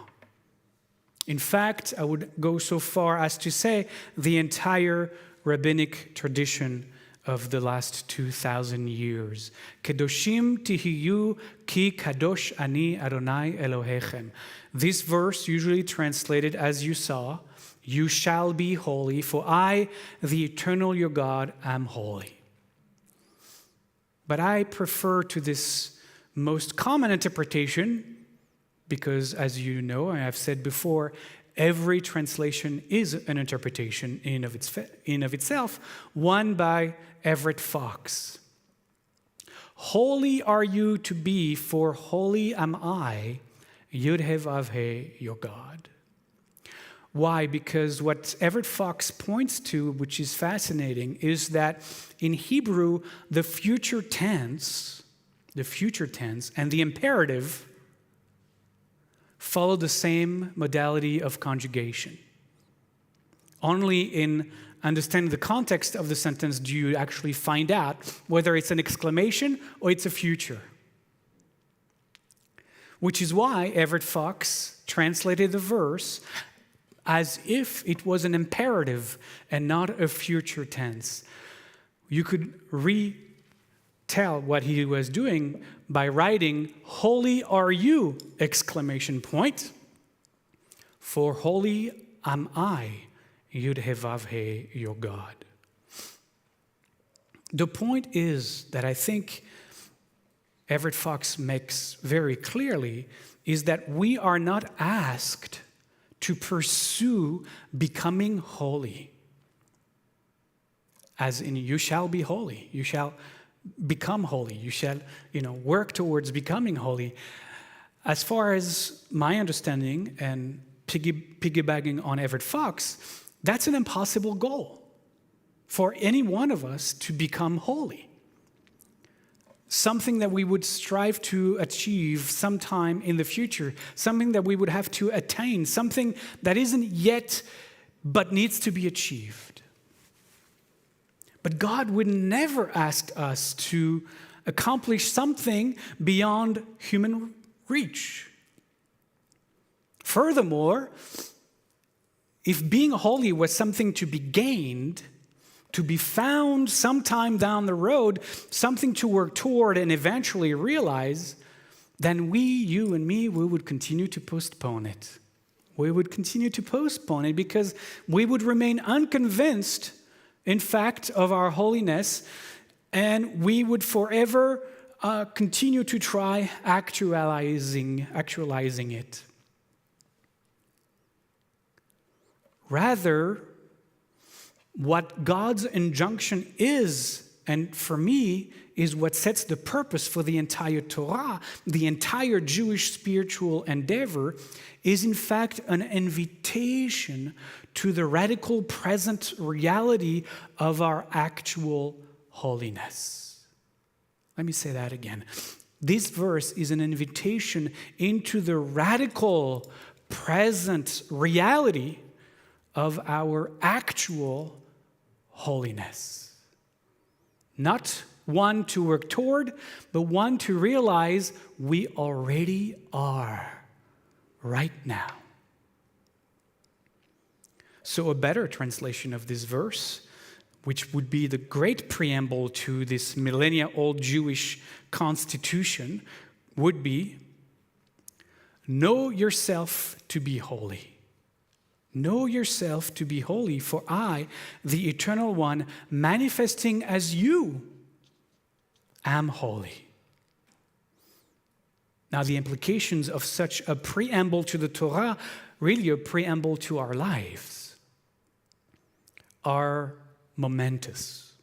In fact, I would go so far as to say the entire rabbinic tradition of the last 2,000 years. Kedoshim tihiyu ki kadosh ani Adonai Elohechem. This verse, usually translated as you saw, you shall be holy, for I, the eternal your God, am holy. But I prefer to this most common interpretation, because as you know, I have said before, every translation is an interpretation in of itself, one by Everett Fox. Holy are you to be, for holy am I, Yud-He-Vav-He, your God. Why? Because what Everett Fox points to, which is fascinating, is that in Hebrew, the future tense and the imperative follow the same modality of conjugation. Only in understanding the context of the sentence do you actually find out whether it's an exclamation or it's a future. Which is why Everett Fox translated the verse as if it was an imperative and not a future tense. You could retell what he was doing by writing, "Holy are you!" exclamation point. For holy am I, Yud-He-Vav-He, your God. The point is that I think Everett Fox makes very clearly is that we are not asked to pursue becoming holy. As in, you shall be holy. You shall become holy. You shall, work towards becoming holy. As far as my understanding and piggybacking on Everett Fox, that's an impossible goal for any one of us to become holy. Something that we would strive to achieve sometime in the future, something that we would have to attain, something that isn't yet but needs to be achieved. But God would never ask us to accomplish something beyond human reach. Furthermore, if being holy was something to be gained, to be found sometime down the road, something to work toward and eventually realize, then we, you and me, we would continue to postpone it. We would continue to postpone it because we would remain unconvinced, in fact, of our holiness, and we would forever continue to try actualizing it. Rather, what God's injunction is, and for me, is what sets the purpose for the entire Torah, the entire Jewish spiritual endeavor, is in fact an invitation to the radical present reality of our actual holiness. Let me say that again. This verse is an invitation into the radical present reality of our actual holiness. Not one to work toward, but one to realize we already are right now. So a better translation of this verse, which would be the great preamble to this millennia-old Jewish constitution, would be, know yourself to be holy. Know yourself to be holy, for I, the Eternal One, manifesting as you, am holy. Now, the implications of such a preamble to the Torah, really a preamble to our lives, are momentous.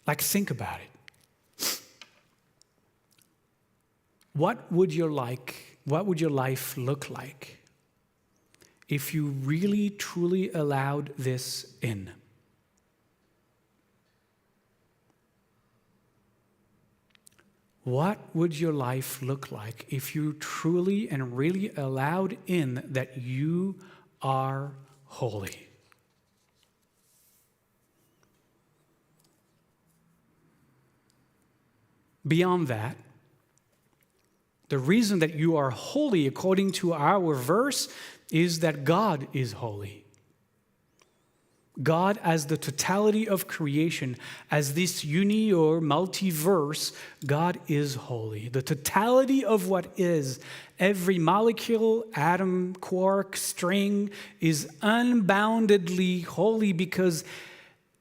Like, think about it. What would your life look like if you really, truly allowed this in? What would your life look like if you truly and really allowed in that you are holy? Beyond that, the reason that you are holy, according to our verse, is that God is holy. God, as the totality of creation, as this uni or multiverse, God is holy. The totality of what is, every molecule, atom, quark, string, is unboundedly holy because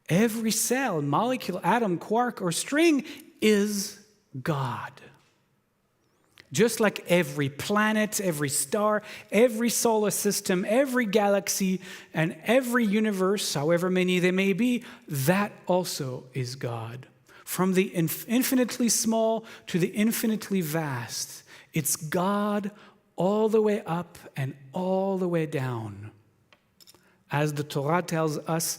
every cell, molecule, atom, quark, or string is God. Just like every planet, every star, every solar system, every galaxy, and every universe, however many there may be, that also is God. From the infinitely small to the infinitely vast, it's God all the way up and all the way down. As the Torah tells us,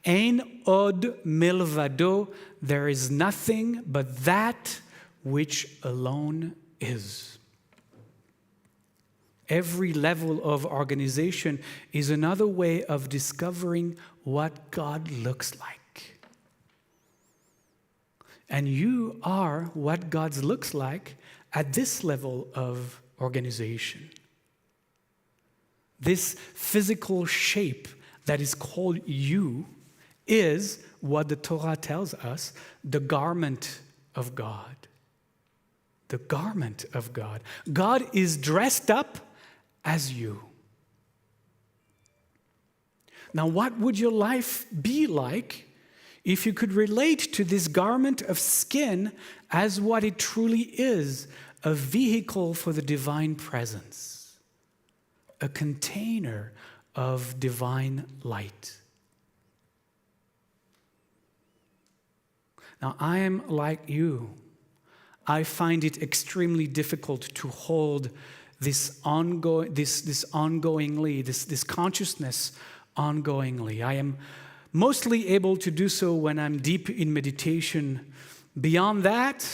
Ein od milvado, there is nothing but that which alone is. Every level of organization is another way of discovering what God looks like. And you are what God looks like at this level of organization. This physical shape that is called you is what the Torah tells us, the garment of God. The garment of God. God is dressed up as you. Now, what would your life be like if you could relate to this garment of skin as what it truly is, a vehicle for the divine presence, a container of divine light? Now, I am like you. I find it extremely difficult to hold this ongoingly, this consciousness ongoingly. I am mostly able to do so when I'm deep in meditation. Beyond that,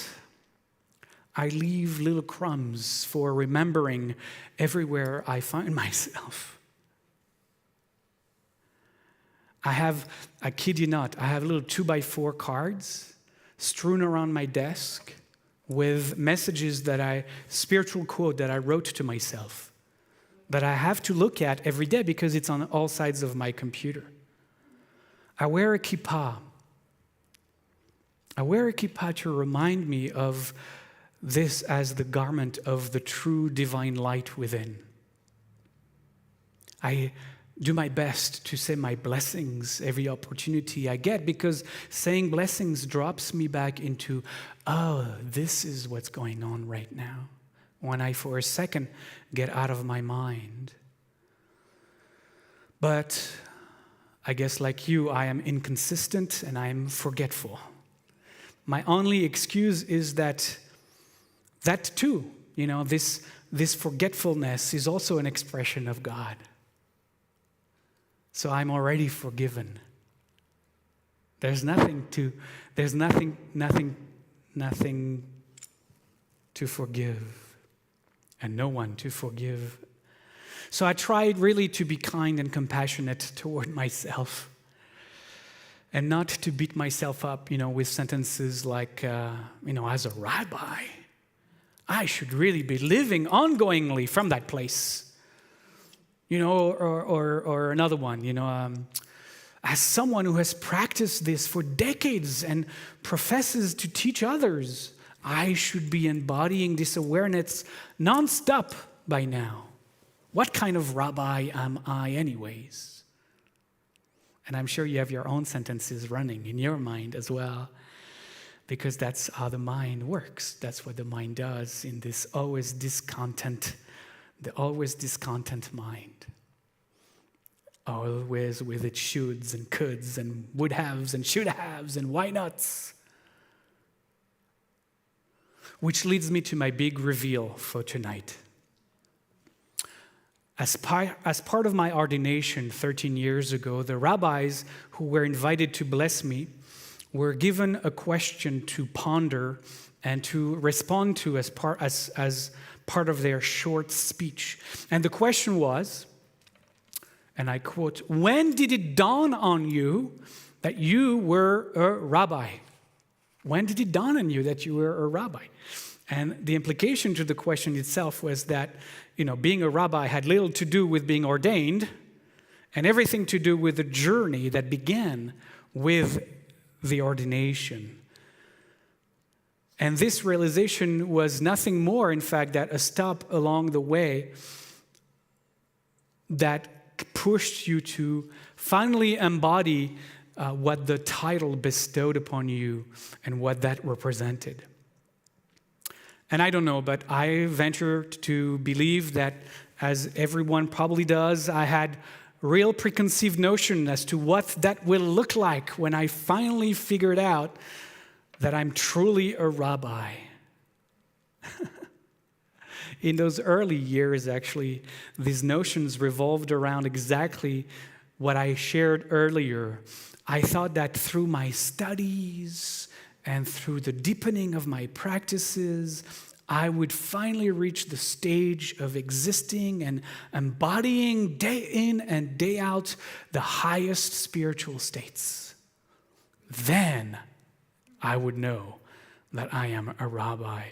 I leave little crumbs for remembering everywhere I find myself. I kid you not, I have little 2x4 cards strewn around my desk with messages spiritual quote that I wrote to myself, that I have to look at every day because it's on all sides of my computer. I wear a kippah. I wear a kippah to remind me of this as the garment of the true divine light within. I do my best to say my blessings every opportunity I get, because saying blessings drops me back into, oh, this is what's going on right now, when I for a second get out of my mind. But I guess like you, I am inconsistent and I'm forgetful. My only excuse is that too, this forgetfulness is also an expression of God. So I'm already forgiven. There's nothing to forgive, and no one to forgive. So I tried really to be kind and compassionate toward myself, and not to beat myself up, with sentences like, as a rabbi, I should really be living ongoingly from that place. Or another one, as someone who has practiced this for decades and professes to teach others, I should be embodying this awareness nonstop by now. What kind of rabbi am I anyways? And I'm sure you have your own sentences running in your mind as well, because that's how the mind works. That's what the mind does in this always discontent mind. Always with its shoulds and coulds and would haves and should haves and why nots. Which leads me to my big reveal for tonight. As part of my ordination 13 years ago, the rabbis who were invited to bless me were given a question to ponder and to respond to as part of their short speech. And the question was, and I quote, "When did it dawn on you that you were a rabbi?" When did it dawn on you that you were a rabbi? And the implication to the question itself was that, being a rabbi had little to do with being ordained and everything to do with the journey that began with the ordination. And this realization was nothing more, in fact, than a stop along the way that pushed you to finally embody what the title bestowed upon you and what that represented. And I don't know, but I venture to believe that, as everyone probably does, I had real preconceived notion as to what that will look like when I finally figured out that I'm truly a rabbi. In those early years, actually, these notions revolved around exactly what I shared earlier. I thought that through my studies and through the deepening of my practices, I would finally reach the stage of existing and embodying day in and day out the highest spiritual states. Then I would know that I am a rabbi.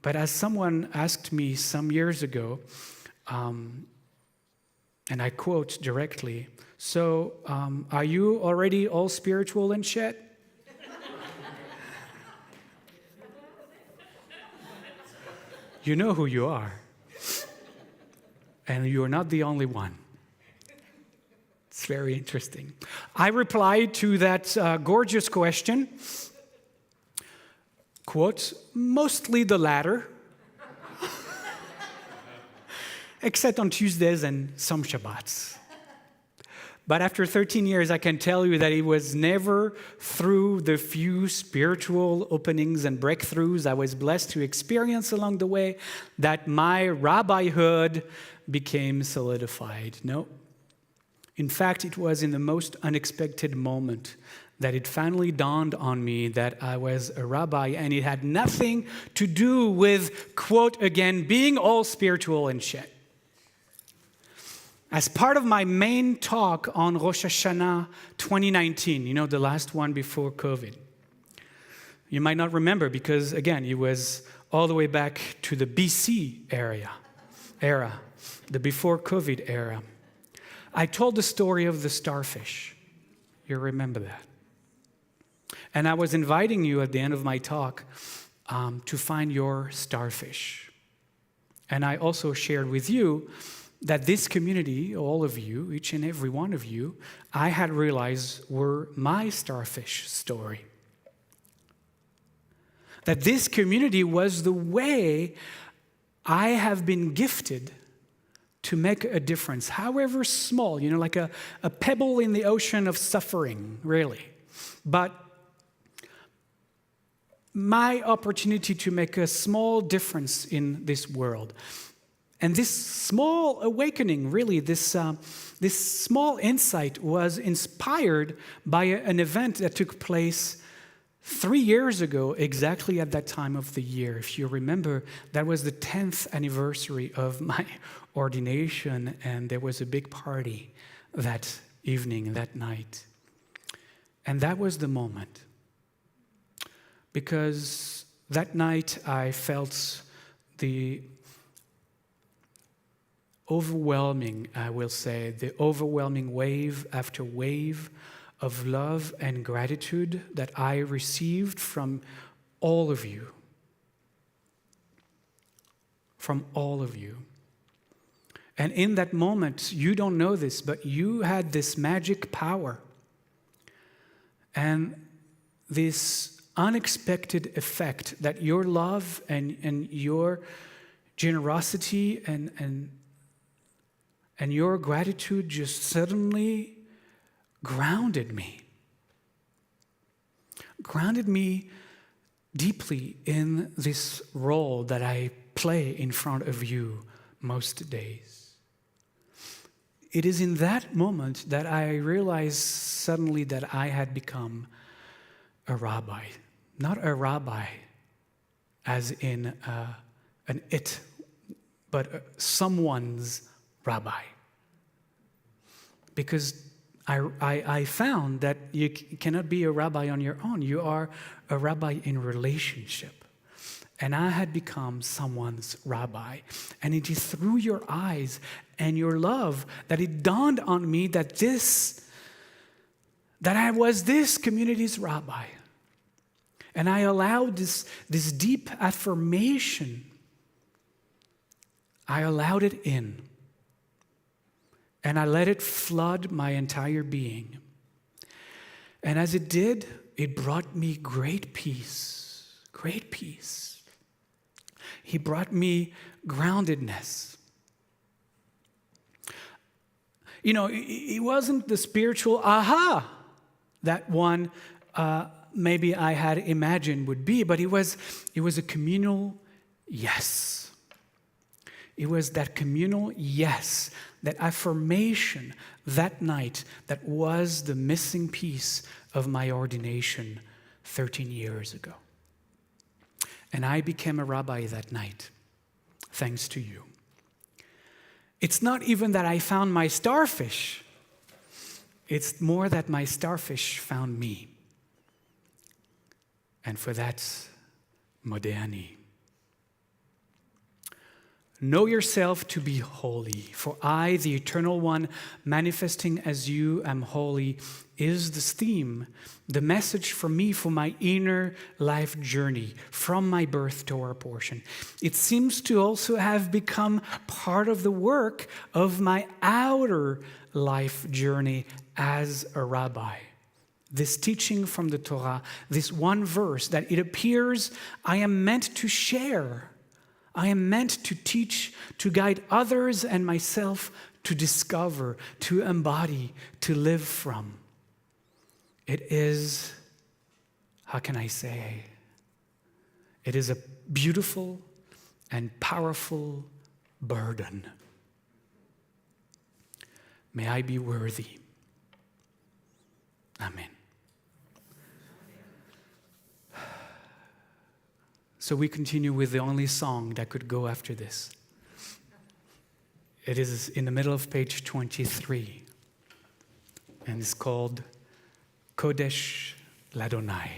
But as someone asked me some years ago, and I quote directly, "So, are you already all spiritual and shit?" You know who you are. And you're not the only one. It's very interesting. I replied to that gorgeous question, quote, "Mostly the latter, except on Tuesdays and some Shabbats." But after 13 years, I can tell you that it was never through the few spiritual openings and breakthroughs I was blessed to experience along the way that my rabbihood became solidified. No. In fact, it was in the most unexpected moment that it finally dawned on me that I was a rabbi, and it had nothing to do with, quote again, being all spiritual and shit. As part of my main talk on Rosh Hashanah 2019, the last one before COVID, you might not remember because, again, it was all the way back to the BC era, the before COVID era. I told the story of the starfish. You remember that. And I was inviting you at the end of my talk to find your starfish. And I also shared with you that this community, all of you, each and every one of you, I had realized were my starfish story. That this community was the way I have been gifted to make a difference, however small, like a pebble in the ocean of suffering, really. But my opportunity to make a small difference in this world. And this small awakening, really, this small insight was inspired by an event that took place 3 years ago, exactly at that time of the year. If you remember, that was the 10th anniversary of my ordination, and there was a big party that evening, that night. And that was the moment. Because that night I felt the overwhelming wave after wave of love and gratitude that I received from all of you. From all of you. And in that moment, you don't know this, but you had this magic power and this unexpected effect that your love and your generosity and your gratitude just suddenly grounded me deeply in this role that I play in front of you most days. It is in that moment that I realized suddenly that I had become a rabbi. Not a rabbi as in an it, but someone's rabbi. Because I found that you cannot be a rabbi on your own. You are a rabbi in relationship. And I had become someone's rabbi. And it is through your eyes and your love that it dawned on me that I was this community's rabbi. And I allowed this deep affirmation, I allowed it in. And I let it flood my entire being. And as it did, it brought me great peace, great peace. He brought me groundedness. It wasn't the spiritual aha that one maybe I had imagined would be, but it was a communal yes. It was that communal yes, that affirmation that night that was the missing piece of my ordination 13 years ago. And I became a rabbi that night, thanks to you. It's not even that I found my starfish. It's more that my starfish found me. And for that, Modéani. Know yourself to be holy, for I, the Eternal One, manifesting as you, am holy, is the theme, the message from me for my inner life journey, from my birth to our portion. It seems to also have become part of the work of my outer life journey as a rabbi. This teaching from the Torah, this one verse that it appears I am meant to share. I am meant to teach, to guide others and myself to discover, to embody, to live from. It is, how can I say, it is a beautiful and powerful burden. May I be worthy. Amen. So we continue with the only song that could go after this. It is in the middle of page 23, and it's called Kodesh Ladonai.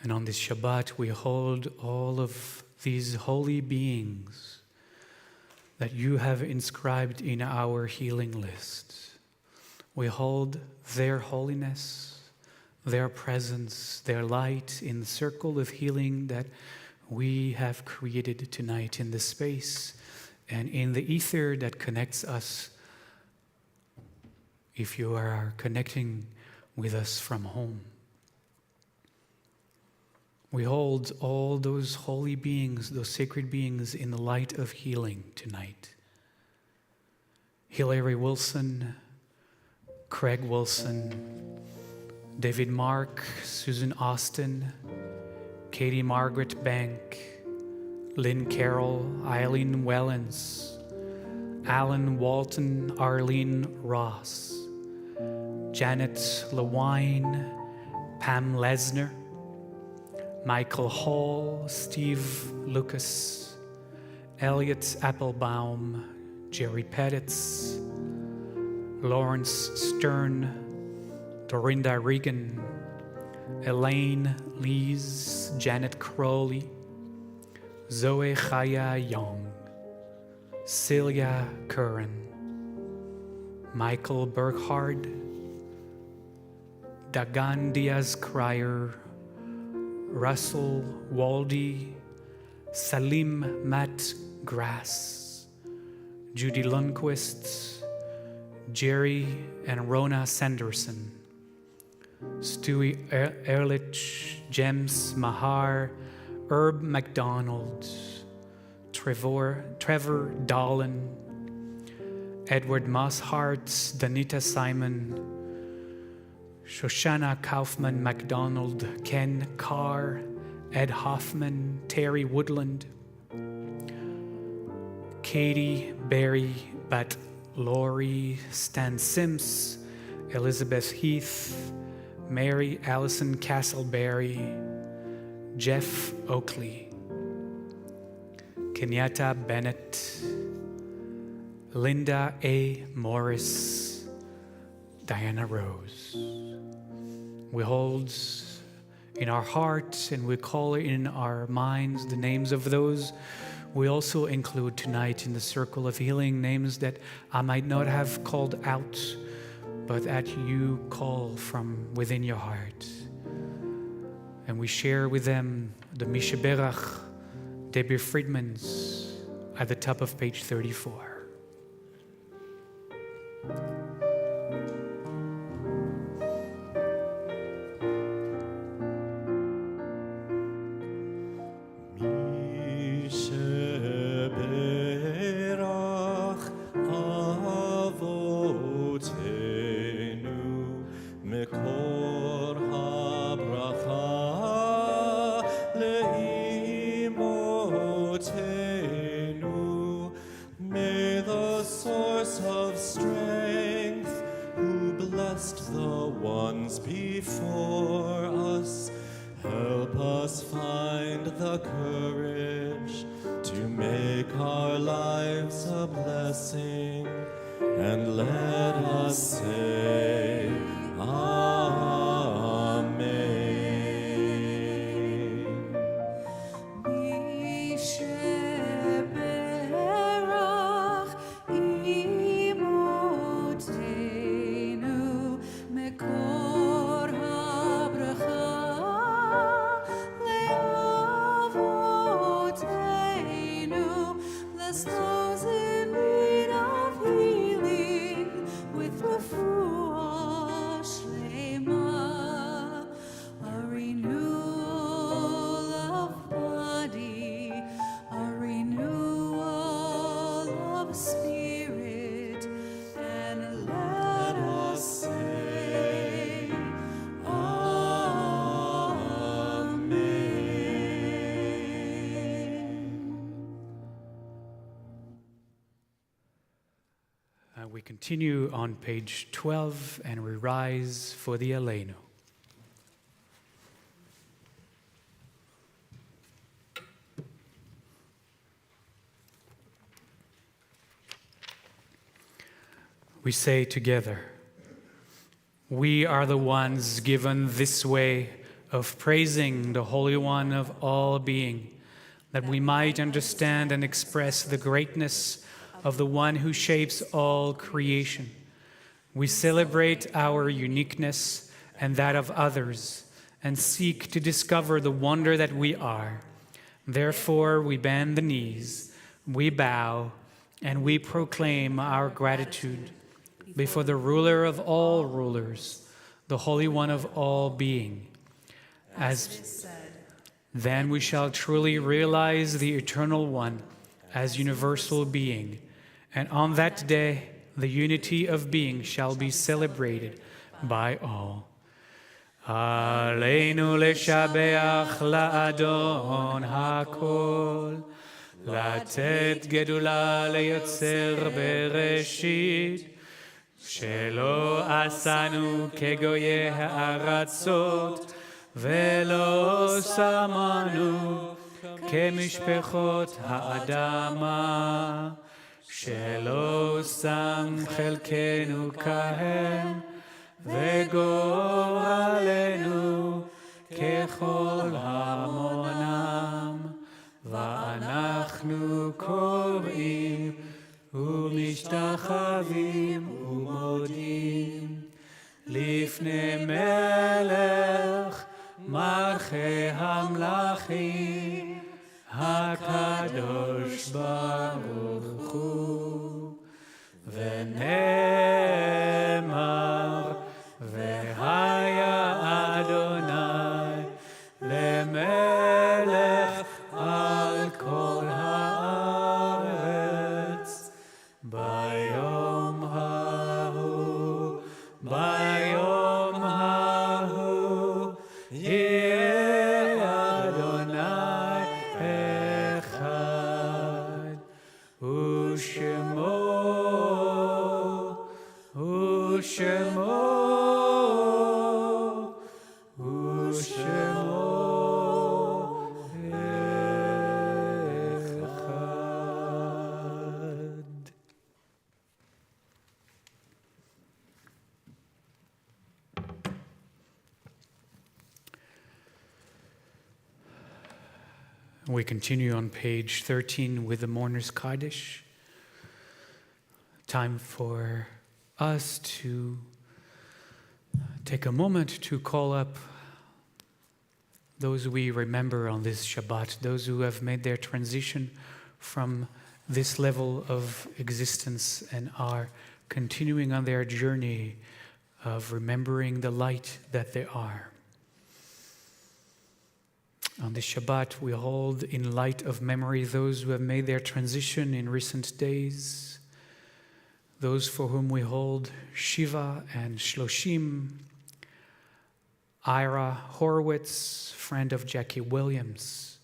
And on this Shabbat, we hold all of these holy beings that you have inscribed in our healing list. We hold their holiness, their presence, their light in the circle of healing that we have created tonight in this space and in the ether that connects us if you are connecting with us from home. We hold all those holy beings, those sacred beings in the light of healing tonight. Hilary Wilson, Craig Wilson, David Mark, Susan Austin, Katie Margaret Bank, Lynn Carroll, Eileen Wellens, Alan Walton, Arlene Ross, Janet Lewine, Pam Lesner, Michael Hall, Steve Lucas, Elliot Applebaum, Jerry Pettitz, Lawrence Stern, Dorinda Regan, Elaine Lees, Janet Crowley, Zoe Chaya Young, Celia Curran, Michael Burkhard, Dagan Diaz-Cryer, Russell Waldy, Salim Matt Grass, Judy Lundquist, Jerry and Rona Sanderson, Stewie Ehrlich, James Mahar, Herb McDonald, Trevor Dolan, Edward Mosshart, Danita Simon, Shoshana Kaufman McDonald, Ken Carr, Ed Hoffman, Terry Woodland, Katie Berry, Bat Laurie, Stan Sims, Elizabeth Heath, Mary Allison Castleberry, Jeff Oakley, Kenyatta Bennett, Linda A. Morris, Diana Rose. We hold in our hearts and we call in our minds the names of those we also include tonight in the circle of healing, names that I might not have called out, but that you call from within your heart. And we share with them the Misha Berach, Debbie Friedman's at the top of page 34. We continue on page 12 and we rise for the Aleinu. We say together, we are the ones given this way of praising the Holy One of all being, that we might understand and express the greatness of the one who shapes all creation. We celebrate our uniqueness and that of others, and seek to discover the wonder that we are. Therefore, we bend the knees, we bow, and we proclaim our gratitude before the ruler of all rulers, the Holy One of all being. As then we shall truly realize the Eternal One as universal being, and on that day the unity of being shall be celebrated by all. Aleinu leshabeach la'adon hakol, לתת גדולה ליוצר בראשית, שלא עשנו כגויי הארצות, ולא שמנו כמשפחות האדמה, שלא שם חלקנו כהם, וגורלנו ככל המונם. ואנחנו קוראים ומשתחווים ומודים לפני מלך מלכי המלכים הקדוש ברוך הוא. ונאמר והיה אדוני למלך על כל הארץ ביום ההוא, ביום ההוא יהיה אדוני אחד, ושמו We continue on page 13 with the Mourner's Kaddish. Time for us to take a moment to call up those we remember on this Shabbat, those who have made their transition from this level of existence and are continuing on their journey of remembering the light that they are. On this Shabbat, we hold in light of memory those who have made their transition in recent days, those for whom we hold Shiva and Shloshim, Ira Horowitz, friend of Jackie Williams,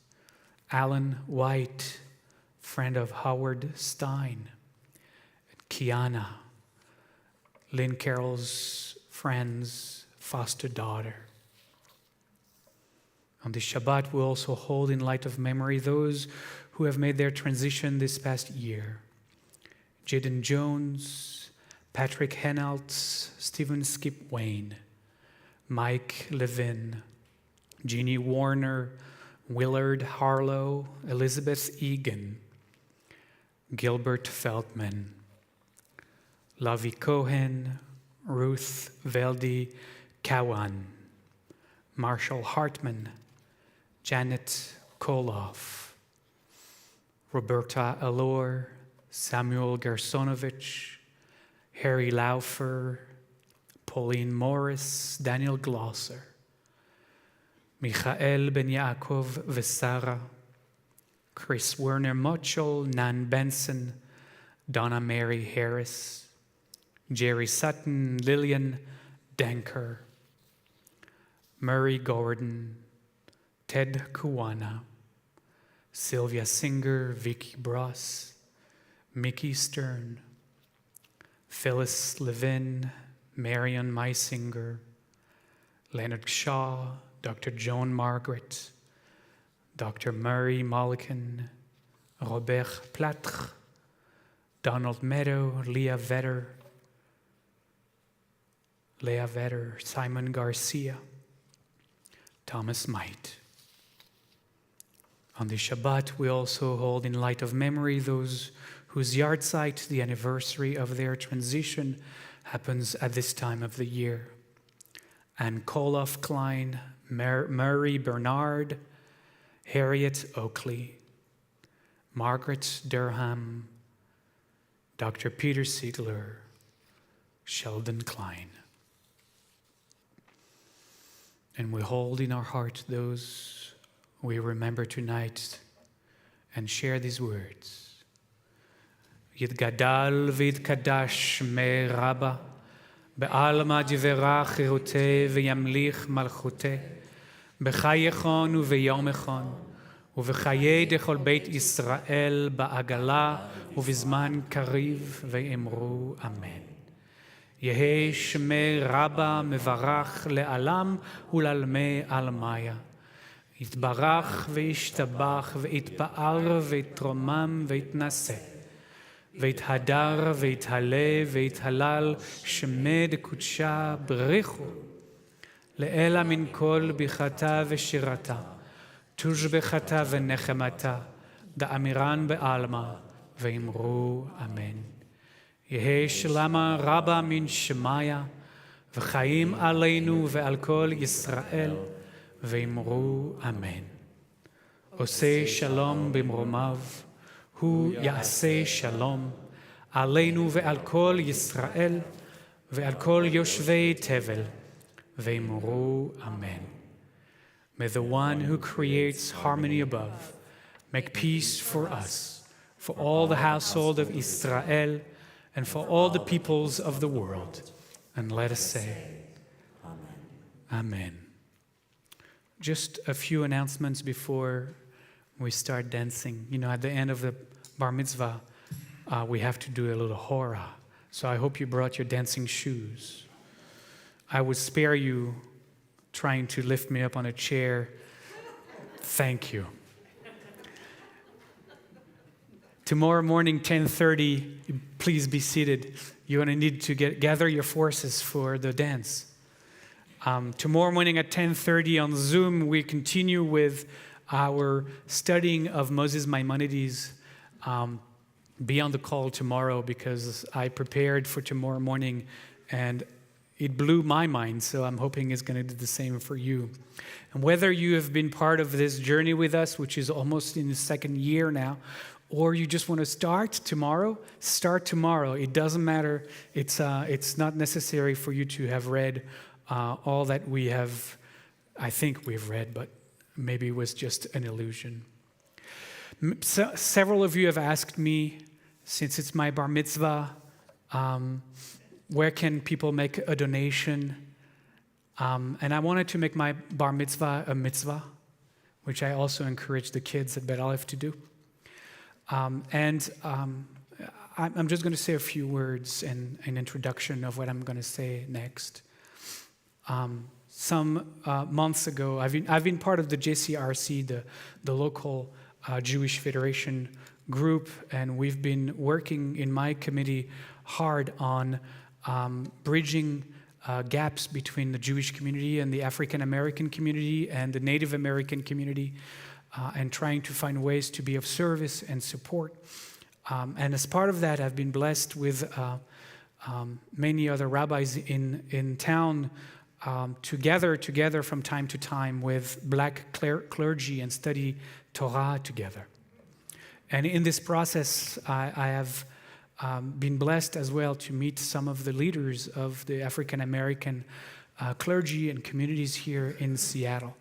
Alan White, friend of Howard Stein, and Kiana, Lynn Carroll's friend's foster daughter. On this Shabbat, we also hold in light of memory those who have made their transition this past year. Jaden Jones, Patrick Henaltz, Stephen Skip Wayne, Mike Levin, Jeannie Warner, Willard Harlow, Elizabeth Egan, Gilbert Feldman, Lavi Cohen, Ruth Veldi Cowan, Marshall Hartman, Janet Koloff, Roberta Allure, Samuel Gersonovich, Harry Laufer, Pauline Morris, Daniel Glosser, Michael Ben Yaakov Vesara, Chris Werner Mochel, Nan Benson, Donna Mary Harris, Jerry Sutton, Lillian Denker, Murray Gordon, Ted Kuwana, Sylvia Singer, Vicky Bross, Mickey Stern, Phyllis Levin, Marion Meisinger, Leonard Shaw, Dr. Joan Margaret, Dr. Murray Mulliken, Robert Platre, Donald Meadow, Leah Vetter, Simon Garcia, Thomas Might. On this Shabbat, we also hold in light of memory those whose yahrzeit, the anniversary of their transition, happens at this time of the year. Anne Koloff Klein, Murray Bernard, Harriet Oakley, Margaret Durham, Dr. Peter Siedler, Sheldon Klein. And we hold in our heart those we remember tonight and share these words. Yitgadal v'yitkadash me Rabba, be'alma divera chirute v'yamlich malchute, b'chayechon u'v'yomechon, ובחיי דכל בית ישראל בעגלה ובזמן קריב ואמרו אמן. יהי שמי רבה מברך לעלם ולעלמי עלמיה. יתברך וישתבח ויתפאר ויתרומם ויתנשא. ויתהדר ויתהלה ויתהלל שמי דקודשה בריחו. לאלה מן כל ביכתה ושירתה. תושבחתה ונחמתה, דאמירן בעלמא, ואמרו אמן. יהי שלמה רבה מן שמיה, וחיים עלינו ועל כל ישראל, ואמרו אמן. עושה שלום במרומיו, הוא יעשה שלום, עלינו ועל כל ישראל, ועל כל יושבי תבל, ואמרו אמן. May the one who creates harmony above make peace for us, for all the household of Israel, and for all the peoples of the world. And let us say, Amen. Amen. Just a few announcements before we start dancing. You know, at the end of the bar mitzvah, we have to do a little hora. So I hope you brought your dancing shoes. I would spare you trying to lift me up on a chair. Thank you. Tomorrow morning, 10:30, please be seated. You're going to need to gather your forces for the dance. Tomorrow morning at 10:30 on Zoom, we continue with our studying of Moses Maimonides. Be on the call tomorrow because I prepared for tomorrow morning and it blew my mind, so I'm hoping it's going to do the same for you. And whether you have been part of this journey with us, which is almost in the second year now, or you just want to start tomorrow. It doesn't matter. It's not necessary for you to have read all that we have, I think we've read, but maybe it was just an illusion. Several of you have asked me, since it's my bar mitzvah, where can people make a donation? And I wanted to make my bar mitzvah a mitzvah, which I also encourage the kids at Bet Aleph to do. I'm just going to say a few words and an introduction of what I'm going to say next. Some months ago, I've been part of the JCRC, the local Jewish Federation group, and we've been working in my committee hard on bridging gaps between the Jewish community and the African American community and the Native American community, and trying to find ways to be of service and support. And as part of that, I've been blessed with many other rabbis in town to gather together from time to time with black clergy and study Torah together. And in this process, I have been blessed as well to meet some of the leaders of the African American clergy and communities here in Seattle.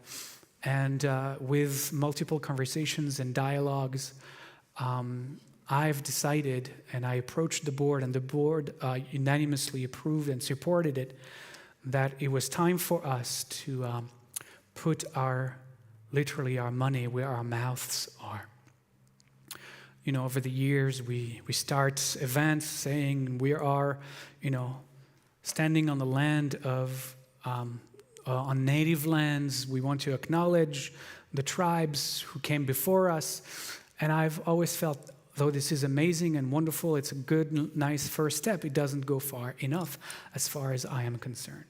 And with multiple conversations and dialogues, I've decided, and I approached the board, and the board unanimously approved and supported it, that it was time for us to put literally our money where our mouths are. You know, over the years, we start events saying we are, standing on the land of, on native lands. We want to acknowledge the tribes who came before us. And I've always felt, though this is amazing and wonderful, it's a good, nice first step, it doesn't go far enough as far as I am concerned.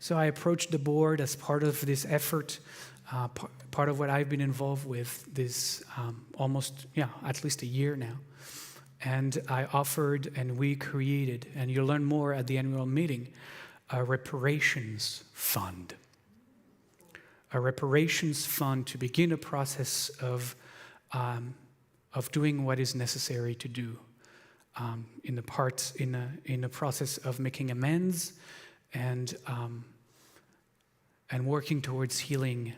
So I approached the board as part of this effort, part of what I've been involved with this at least a year now. And I offered, and we created, and you'll learn more at the annual meeting, a reparations fund. A reparations fund to begin a process of doing what is necessary to do in the process of making amends and working towards healing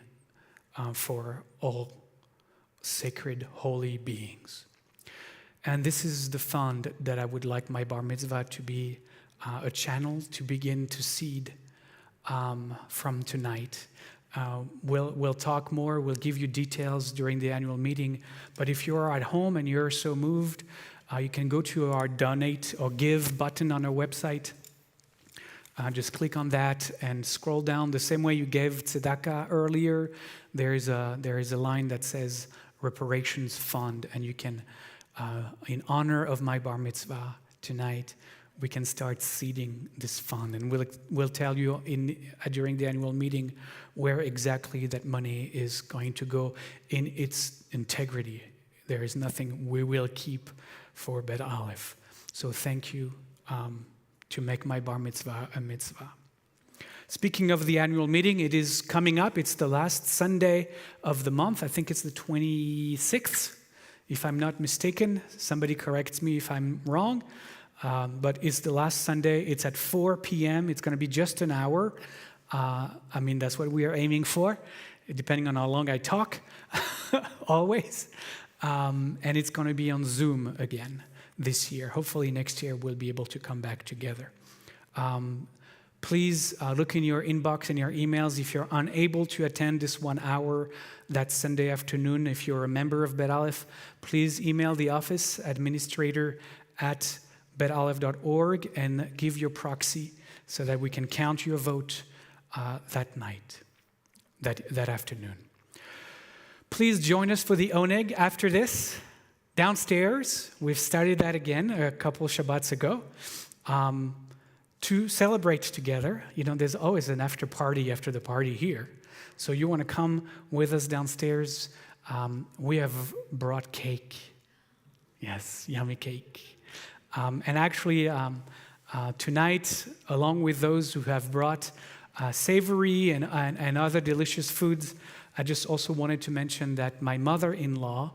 for all sacred, holy beings. And this is the fund that I would like my bar mitzvah to be a channel to begin to seed from tonight. We'll talk more, we'll give you details during the annual meeting, but if you're at home and you're so moved, you can go to our donate or give button on our website. Just click on that and scroll down the same way you gave tzedakah earlier. There is a line that says reparations fund, and you can, in honor of my bar mitzvah tonight, we can start seeding this fund, and we'll tell you during the annual meeting where exactly that money is going to go in its integrity. There is nothing we will keep for Bet Aleph. So thank you to make my bar mitzvah a mitzvah. Speaking of the annual meeting, it is coming up. It's the last Sunday of the month. I think it's the 26th, if I'm not mistaken. Somebody corrects me if I'm wrong. But it's the last Sunday. It's at 4 p.m. It's going to be just an hour. That's what we are aiming for, depending on how long I talk, always. And it's going to be on Zoom again this year. Hopefully next year we'll be able to come back together. Please look in your inbox and your emails if you're unable to attend this 1 hour that Sunday afternoon. If you're a member of Bet Aleph, please email the office administrator at betaleph.org and give your proxy so that we can count your vote that night, that afternoon. Please join us for the Oneg after this. Downstairs, we've started that again a couple Shabbats ago to celebrate together. You know, there's always an after party after the party here. So you want to come with us downstairs. We have brought cake. Yes, yummy cake. And actually, tonight, along with those who have brought savory and other delicious foods, I just also wanted to mention that my mother-in-law,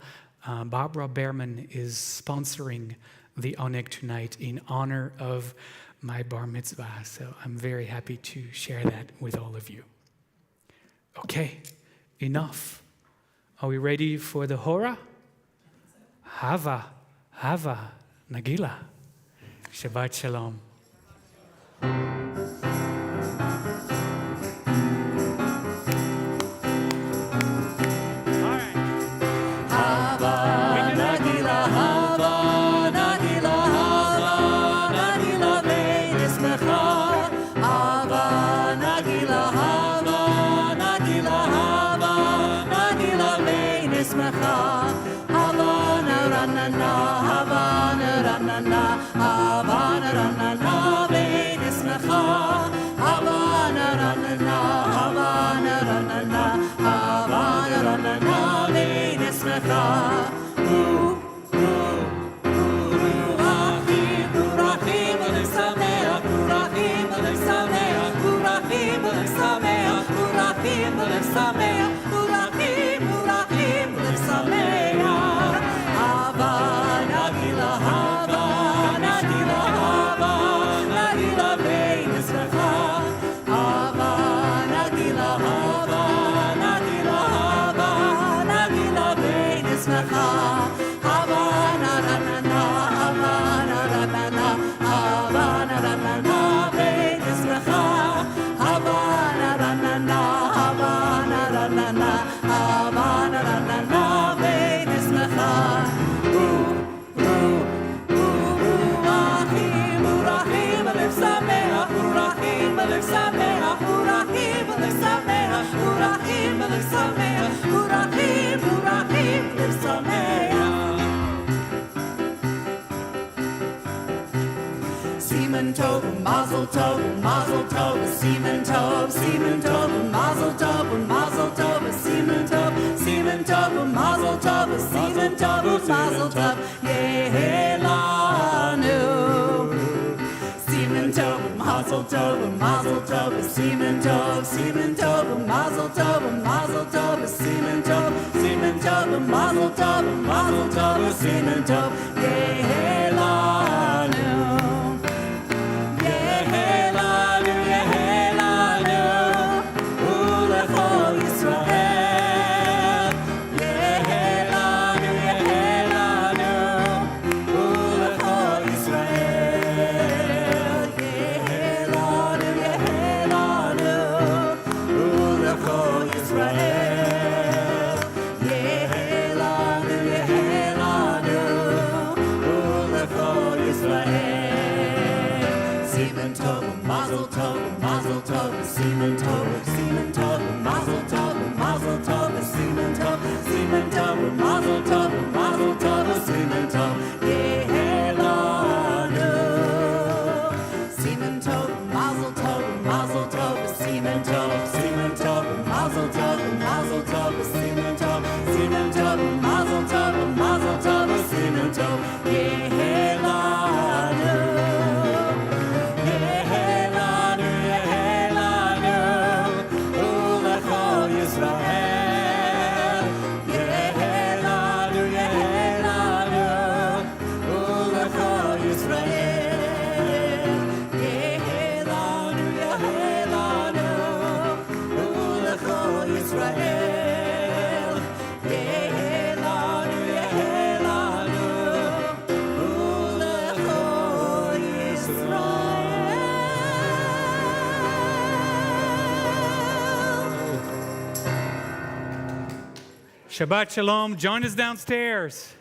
Barbara Behrman, is sponsoring the Oneg tonight in honor of my bar mitzvah. So I'm very happy to share that with all of you. Okay, enough. Are we ready for the Hora? Hava, Nagila. Shabbat Shalom. Mazel tov, Mazel tov, Siman tov. tov, siman tov, mazel tov, mazel tov, siman tov, siman tov, mazel tov, siman tov, mazel tov, yehelanu. Siman tov, mazel tov, mazel tov, siman tov, siman tov, mazel tov, mazel tov, siman tov, siman tov, mazel tov, mazel tov, siman tov, yehelanu. Yehelanu, yehelanu, ulechol Yisrael. Yehelanu, yehelanu, ulechol Yisrael. Yehelanu, yehelanu, ulechol Yisrael. Yehelanu, yehelanu, ulechol Yisrael. Siman tov, mazel tov, mazel tov, siman tov, siman tov, mazel tov, mazel tov, siman tov, siman tov, mazel tov, mazel tov, siman tov, yehelanu. Siman tov, mazel tov, mazel tov, siman tov, siman tov, mazel tov, mazel tov, siman tov, siman tov, mazel tov, mazel tov, siman tov, yehelanu. Yehelanu, yehelanu, ulechol Yisrael. Yehelanu, yehelanu, ulechol Yisrael. Yehelanu, yehelanu, ulechol Yisrael. Yehelanu, yehelanu, ulechol Shabbat Shalom. Join us downstairs.